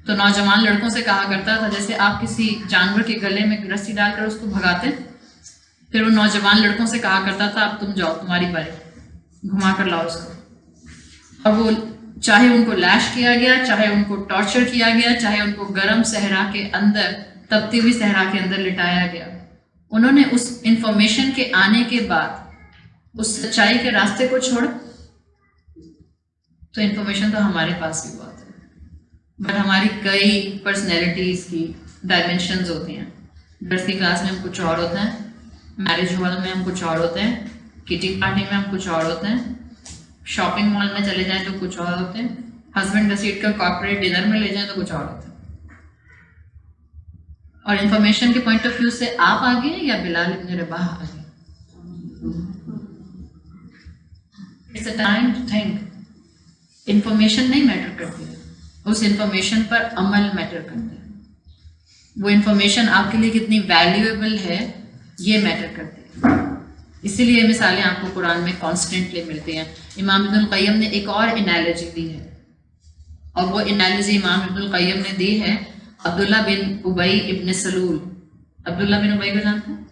تو نوجوان لڑکوں سے کہا کرتا تھا, جیسے آپ کسی جانور کے گلے میں رسی ڈال کر اس کو بھگاتے, پھر وہ نوجوان لڑکوں سے کہا کرتا تھا اب تم جاؤ, تمہاری باری, گھما کر لاؤ اس کو. اور وہ چاہے ان کو لیش کیا گیا, چاہے ان کو ٹارچر کیا گیا, چاہے ان کو گرم صحرا کے اندر, تپتی ہوئی صحرا کے اندر لٹایا گیا, انہوں نے اس انفارمیشن کے آنے کے بعد اس سچائی کے راستے کو چھوڑا. تو انفارمیشن تو ہمارے پاس بھی بہت ہے, بٹ ہماری کئی پرسنالٹیز کی ڈائمینشنز ہوتی ہیں. درس کی کلاس میں ہم کچھ اور ہوتے ہیں, میرج ہال میں ہم کچھ اور ہوتے ہیں, کٹی پارٹی میں ہم کچھ اور ہوتے ہیں, شاپنگ مال میں چلے جائیں تو کچھ اور ہوتے ہیں, ہسبینڈ گھسیٹ کر کارپوریٹ ڈنر میں لے جائیں تو کچھ اور ہوتے ہیں. اور انفارمیشن کے پوائنٹ آف ویو سے آپ آگے ہیں یا بلال ابن رباح آگے؟ It's a time to think. Information نہیں میٹر کرتی, اس انفارمیشن پر عمل میٹر کرتا ہے. وہ انفارمیشن آپ کے لیے کتنی ویلیویبل ہے یہ میٹر کرتی ہے. اسی لیے مثالیں آپ کو قرآن میں کانسٹنٹلی ملتی ہیں. امام ابن القیم نے ایک اور انالوجی دی ہے, اور وہ انالوجی امام ابن القیم نے دی ہے عبداللہ بن ابی ابن سلول. عبداللہ بن ابی کو جانتے ہیں؟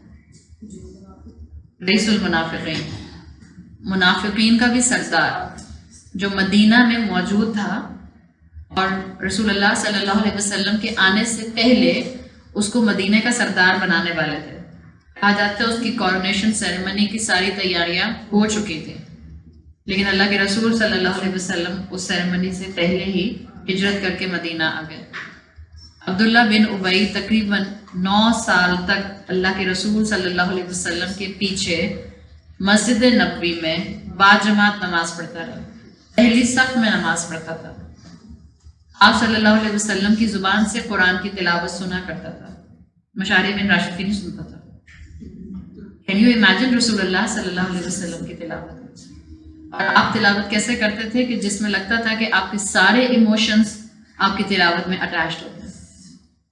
رئیس المنافقین, منافقین کا بھی سردار, جو مدینہ میں موجود تھا اور رسول اللہ صلی اللہ علیہ وسلم کے آنے سے پہلے اس کو مدینہ کا سردار بنانے والے تھے. کہا جاتا ہے اس کی کورونیشن سیریمنی کی ساری تیاریاں ہو چکی تھیں, لیکن اللہ کے رسول صلی اللہ علیہ وسلم اس سیریمنی سے پہلے ہی ہجرت کر کے مدینہ آ گئے. عبداللہ بن ابی تقریباً 9 سال تک اللہ کے رسول صلی اللہ علیہ وسلم کے پیچھے مسجد نبوی میں باجماعت نماز پڑھتا رہا. پہلی صف میں نماز پڑھتا تھا. آپ صلی اللہ علیہ وسلم کی زبان سے قرآن کی تلاوت سنا کرتا تھا. مشاری بن راشد کی نہیں سنتا تھا. کین یو امیجن رسول اللہ صلی اللہ علیہ وسلم کی تلاوت؟ اور آپ تلاوت کیسے کرتے تھے کہ جس میں لگتا تھا کہ آپ کے سارے ایموشنز آپ کی تلاوت میں اٹیچڈ ہوتے ہیں.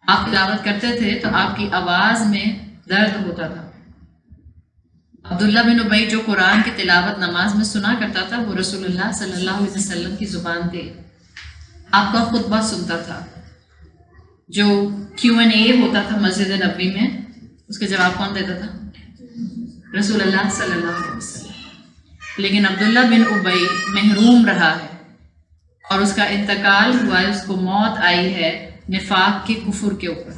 آپ تلاوت کرتے تھے تو آپ کی آواز میں درد ہوتا تھا. عبداللہ بن ابی جو قرآن کی تلاوت نماز میں سنا کرتا تھا وہ رسول اللہ صلی اللہ علیہ وسلم کی زبان تھی. آپ کا خطبہ سنتا تھا, جو Q&A ہوتا تھا مسجد نبوی میں, اس کے جواب کون دیتا تھا؟ رسول اللہ صلی اللہ علیہ وسلم. لیکن عبداللہ بن ابی محروم رہا ہے اور اس کا انتقال ہوا ہے, اس کو موت آئی ہے نفاق کے کفر کے اوپر.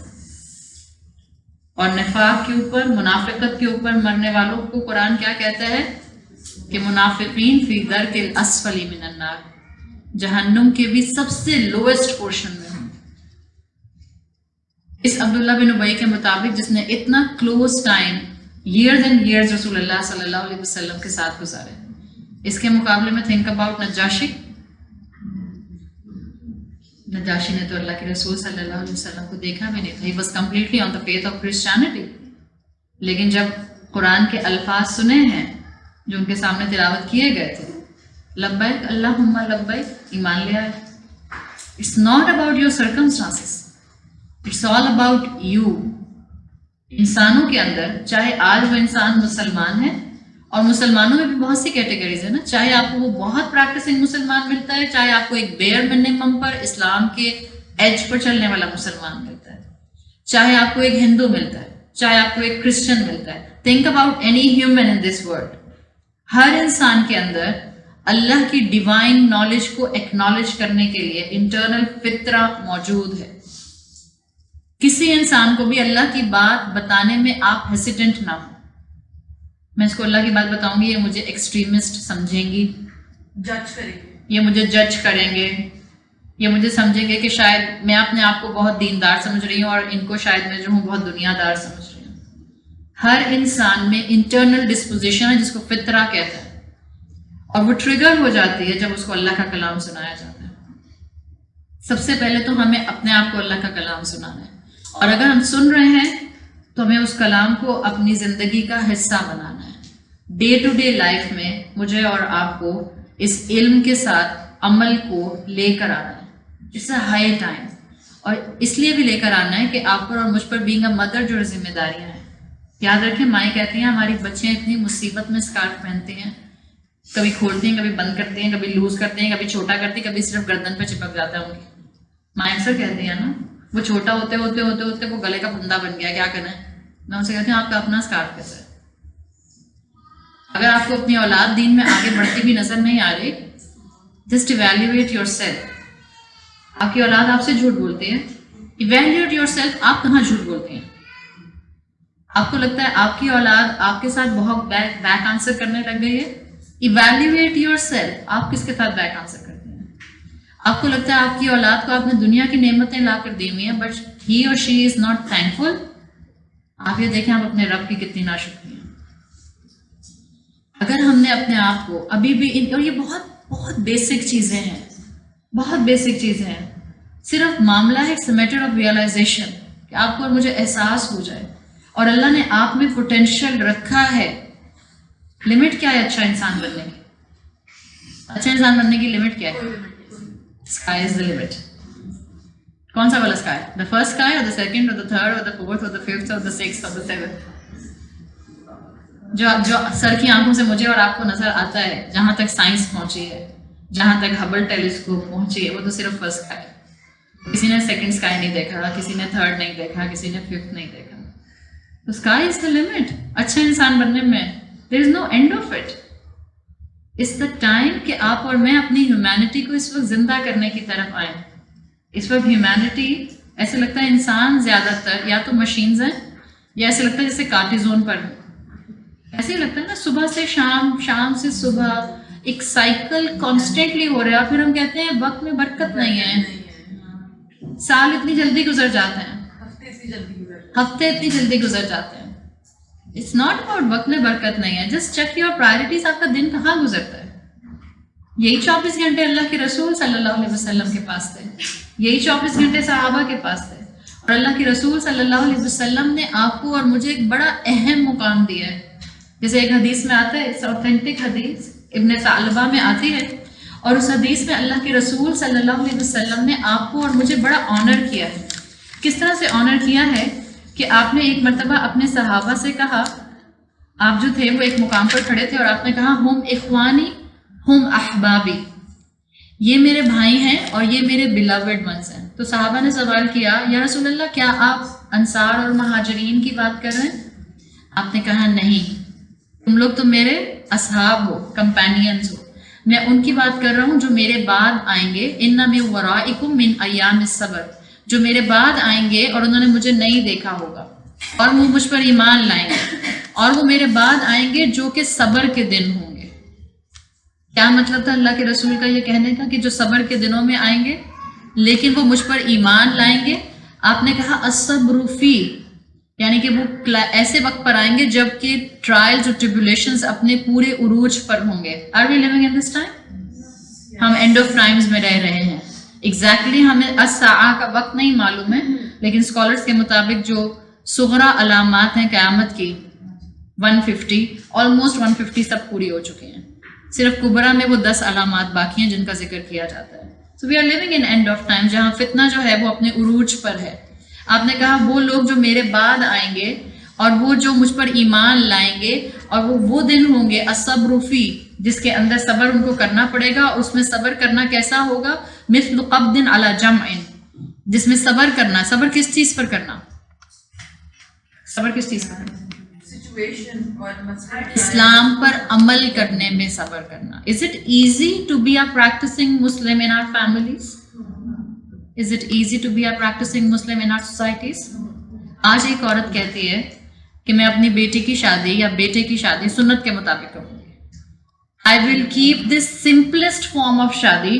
اور نفاق کے اوپر, منافقت کے اوپر مرنے والوں کو قرآن کیا کہتا ہے کہ منافقین فی درک الاسفل من النار, جہنم کے بھی سب سے لوئسٹ پورشن میں ہوں. اس عبداللہ بن ابی کے مطابق جس نے اتنا close time years and years رسول اللہ صلی اللہ علیہ وسلم کے ساتھ گزارے, اس کے مقابلے میں تھنک اباؤٹ نجاشی. نجاشی نے تو اللہ کے رسول صلی اللہ علیہ وسلم کو دیکھا بھی نہیں تھا. He was completely on the faith of Christianity. لیکن جب قرآن کے الفاظ سنے ہیں جو ان کے سامنے تلاوت کیے گئے تھے, لبیک اللہم لبیک, ایمان لے آئے. It's not about your circumstances. It's all about you. انسانوں کے اندر, چاہے آج وہ انسان مسلمان ہے, اور مسلمانوں میں بھی بہت سی کیٹیگریز ہیں نا, چاہے آپ کو وہ بہت پریکٹسنگ مسلمان ملتا ہے, چاہے آپ کو ایک بیئر منیمم پر اسلام کے ایج پر چلنے والا مسلمان ملتا ہے, چاہے آپ کو ایک ہندو ملتا ہے, چاہے آپ کو ایک کرسچن ملتا ہے. Think about any human in this world. ہر انسان کے اندر اللہ کی ڈیوائن نالج کو ایکنالج کرنے کے لیے انٹرنل فطرہ موجود ہے. کسی انسان کو بھی اللہ کی بات بتانے میں آپ ہیسیٹنٹ نہ ہوں. میں اس کو اللہ کی بات بتاؤں گی, یہ مجھے ایکسٹریمسٹ سمجھیں گی, جج کریں گے, یہ مجھے جج کریں گے, یہ مجھے سمجھیں گے کہ شاید میں اپنے آپ کو بہت دیندار سمجھ رہی ہوں اور ان کو شاید میں جو ہوں بہت دنیا دار سمجھ رہی ہوں. ہر انسان میں انٹرنل ڈسپوزیشن ہے جس کو فطرہ کہتا ہے, اور وہ ٹریگر ہو جاتی ہے جب اس کو اللہ کا کلام سنایا جاتا ہے. سب سے پہلے تو ہمیں اپنے آپ کو اللہ کا کلام سنانا ہے, اور اگر ہم سن رہے ہیں تو ہمیں اس کلام کو اپنی زندگی کا حصہ بنانا ہے. ڈے ٹو ڈے لائف میں مجھے اور آپ کو اس علم کے ساتھ عمل کو لے کر آنا ہے. It's a high time. اور اس لیے بھی لے کر آنا ہے کہ آپ پر اور مجھ پر بینگ اے مدر جو ذمہ داریاں ہیں. یاد رکھیں, مائیں کہتی ہیں ہماری بچیاں اتنی مصیبت میں اسکارف پہنتی ہیں, کبھی کھولتی ہیں, کبھی بند کرتی ہیں, کبھی لوز کرتی ہیں, کبھی چھوٹا کرتی ہیں, کبھی صرف گردن پہ چپک جاتا ہے ان کی. مائیں اکثر کہتی ہیں نا, وہ چھوٹا ہوتے ہوتے ہوتے ہوتے وہ گلے کا پھندا بن گیا, کیا کرنا ہے. میں ان سے کہتی ہوں آپ کا اپنا اسکارف کیسا ہے. اگر آپ کو اپنی اولاد دین میں آگے بڑھتی بھی نظر نہیں آ رہی, جسٹ ایویلیویٹ یور سیلف. آپ کی اولاد آپ سے جھوٹ بولتی ہے, ایویلیویٹ یور سیلف. آپ کہاں جھوٹ بولتی ہیں؟ آپ کو لگتا ہے آپ کی اولاد آپ کے ساتھ بہت بیک آنسر کرنے لگ گئی ہے؟ Evaluate your self. آپ کس کے ساتھ بیک آنسر کرتے ہیں؟ آپ کو لگتا ہے آپ کی اولاد کو آپ نے دنیا کی نعمتیں لا کر دی ہوئی ہیں, بٹ ہی اور شی از ناٹ تھینکفل. آپ یہ دیکھیں آپ اپنے رب کی کتنی ناشکری ہیں. اگر ہم نے اپنے آپ کو ابھی بھی اور یہ بہت بہت بیسک چیزیں ہیں, بہت بیسک چیزیں ہیں, صرف معاملہ ہے اٹس میٹر آف ریئلائزیشن کہ آپ کو اور مجھے احساس ہو جائے اور اللہ نے آپ میں پوٹینشیل رکھا ہے. لمٹ کیا ہے اچھا انسان بننے کی؟ اچھا انسان بننے کی لمٹ کیا ہے؟ Sky is the limit. کون سا والا اسکائی؟ دا فرسٹ اسکائی اور دا سیکنڈ اور دا تھرڈ اور دا فورتھ اور دا ففتھ اور دا سکستھ اور دا سیونتھ؟ جو سر کی آنکھوں سے مجھے اور آپ کو نظر آتا ہے, جہاں تک سائنس پہنچی ہے, جہاں تک ہبل ٹیلیسکوپ پہنچی ہے, وہ تو صرف فرسٹ اسکائی ہے. کسی نے سیکنڈ اسکائی نہیں دیکھا, کسی نے تھرڈ نہیں دیکھا, کسی نے ففتھ نہیں دیکھا. تو اسکائی از دا لمٹ اچھا انسان بننے میں. There is no end of it. It's the time کہ آپ اور میں اپنی ہیومینٹی کو اس وقت زندہ کرنے کی طرف آئیں. اس وقت ہیومینٹی ایسے لگتا ہے انسان زیادہ تر یا تو مشینز ہیں یا ایسے لگتا ہے جیسے کارٹیزون پر ہے. ایسے ہی لگتا ہے نا صبح سے شام, شام سے صبح, ایک سائیکل کانسٹینٹلی ہو رہا ہے. پھر ہم کہتے ہیں وقت میں برکت نہیں ہے, سال اتنی جلدی گزر جاتے ہیں, ہفتے اتنی جلدی گزر جاتے ہیں. اٹس ناٹ اباؤٹ وقت میں برکت نہیں ہے. Just check your priorities. آپ کا دن کہاں گزرتا ہے؟ یہی 24 گھنٹے اللہ کے رسول صلی اللہ علیہ وسلم کے پاس تھے, یہی 24 گھنٹے صحابہ کے پاس تھے, اور اللہ کے رسول صلی اللہ علیہ وسلم نے آپ کو اور مجھے ایک بڑا اہم مقام دیا ہے. جیسے ایک حدیث میں آتا ہے, اوتھینٹک حدیث ابن ثعلبہ میں آتی ہے, اور اس حدیث میں اللہ کے رسول صلی اللہ علیہ وسلم نے آپ کو اور مجھے بڑا آنر کیا ہے. کس طرح سے آنر کیا ہے کہ آپ نے ایک مرتبہ اپنے صحابہ سے کہا, آپ جو تھے وہ ایک مقام پر کھڑے تھے اور آپ نے کہا ہم اخوانی ہم احبابی, یہ میرے بھائی ہیں اور یہ میرے بیلاوڈ ونس ہیں. تو صحابہ نے سوال کیا یا رسول اللہ کیا آپ انصار اور مہاجرین کی بات کر رہے ہیں؟ آپ نے کہا نہیں, تم لوگ تو میرے اصحاب ہو, کمپینینز ہو. میں ان کی بات کر رہا ہوں جو میرے بعد آئیں گے. ان من ورائکم من ایام الصبر, جو میرے بعد آئیں گے اور انہوں نے مجھے نہیں دیکھا ہوگا اور وہ مجھ پر ایمان لائیں گے, اور وہ میرے بعد آئیں گے جو کہ صبر کے دن ہوں گے. کیا مطلب تھا اللہ کے رسول کا یہ کہنے کا کہ جو صبر کے دنوں میں آئیں گے لیکن وہ مجھ پر ایمان لائیں گے؟ آپ نے کہا الصبر فی, یعنی کہ وہ ایسے وقت پر آئیں گے جب کہ ٹرائلز اور ٹریبولیشنز اپنے پورے عروج پر ہوں گے. Are we living in this time? ہم اینڈ آف ٹائمز میں رہ رہے ہیں. ایگزیکٹلی ہمیں الساعہ کا وقت نہیں معلوم ہے, لیکن اسکالرس کے مطابق جو صغرا علامات ہیں قیامت کی 150, آلموسٹ 150 سب پوری ہو چکی ہیں. صرف کبرا میں وہ 10 علامات باقی ہیں جن کا ذکر کیا جاتا ہے. So we are living in end of time, جہاں فتنہ جو ہے وہ اپنے عروج پر ہے. آپ نے کہا وہ لوگ جو میرے بعد آئیں گے اور وہ جو مجھ پر ایمان لائیں گے, اور وہ دن ہوں گے الصبر فی, جس کے اندر صبر ان کو کرنا پڑے گا. اس میں صبر کرنا کیسا ہوگا؟ مثل قبض علی جمع, جس میں صبر کرنا, صبر کس چیز پر کرنا؟ صبر کس چیز پر؟ اسلام پر عمل کرنے میں صبر کرنا. Is it easy to be a practicing Muslim in our families? Is it easy to be a practicing Muslim in our societies? آج ایک عورت کہتی ہے کہ میں اپنی بیٹی کی شادی یا بیٹے کی شادی سنت کے مطابق کروں گی. I will keep this simplest form of شادی,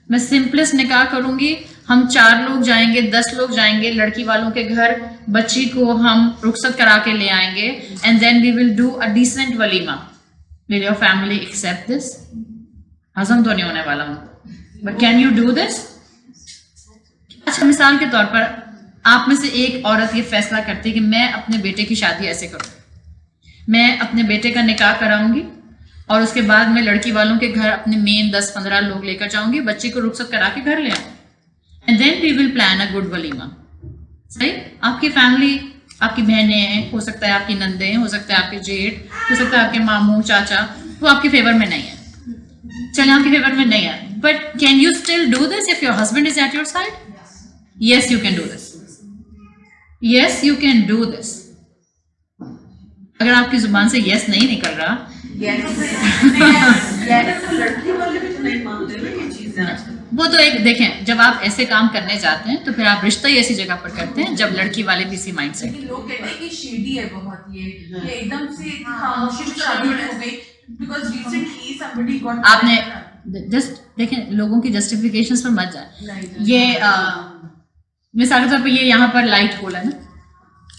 میں simplest نکاح کروں گی. ہم 4 لوگ جائیں گے, 10 لوگ جائیں گے لڑکی والوں کے گھر, بچی کو ہم رخصت کرا کے لے آئیں گے, and then we will do a decent ولیمہ. Will your family accept this? ہضم تو نہیں ہونے والا ہوں, but can you do this? اچھا, مثال کے طور پر آپ میں سے ایک عورت یہ فیصلہ کرتی کہ میں اپنے بیٹے کی شادی ایسے کروں, میں اپنے بیٹے کا نکاح کراؤں گی اور اس کے بعد میں لڑکی والوں کے گھر اپنے مین 10-15 لوگ لے کر جاؤں گی, بچی کو رخصت کرا کے گھر لے آؤں, and then we will plan a good ولیمہ. صحیح؟ آپ کی فیملی, آپ کی بہنیں ہیں, ہو سکتا ہے آپ کی نندیں, ہو سکتا ہے آپ کے جیٹ, ہو سکتا ہے آپ کے ماموں چاچا, وہ آپ کے فیور میں نہیں ہے, چلیں آپ کے فیور میں نہیں ہے, but can you still do this if your husband is at your side? Yes you can do this, yes you can do this. اگر آپ کی زبان سے یس نہیں نکل رہا, وہ تو ایک دیکھیں, جب آپ ایسے کام کرنے جاتے ہیں تو پھر آپ رشتہ ہی ایسی جگہ پر کرتے ہیں جب لڑکی والے بھی اسی مائنڈ سیٹ. لوگ کہتے ہیں کہ شیڈی ہے بہت, یہ ایک دم سے خاموشی شادی ہو گئی بیکاز ریسنٹلی somebody got. آپ نے جسٹ دیکھیں, لوگوں کی جسٹیفیکیشن پر مت جائیں. یہ مثال کے طور پہ یہ یہاں پر لائٹ ہول ہے نا,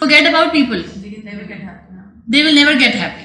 Forget about people, they will never get happy.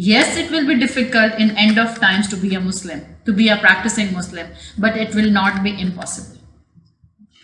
Yes, it will be difficult in end of times to be a Muslim, to be a practicing Muslim, but it will not be impossible.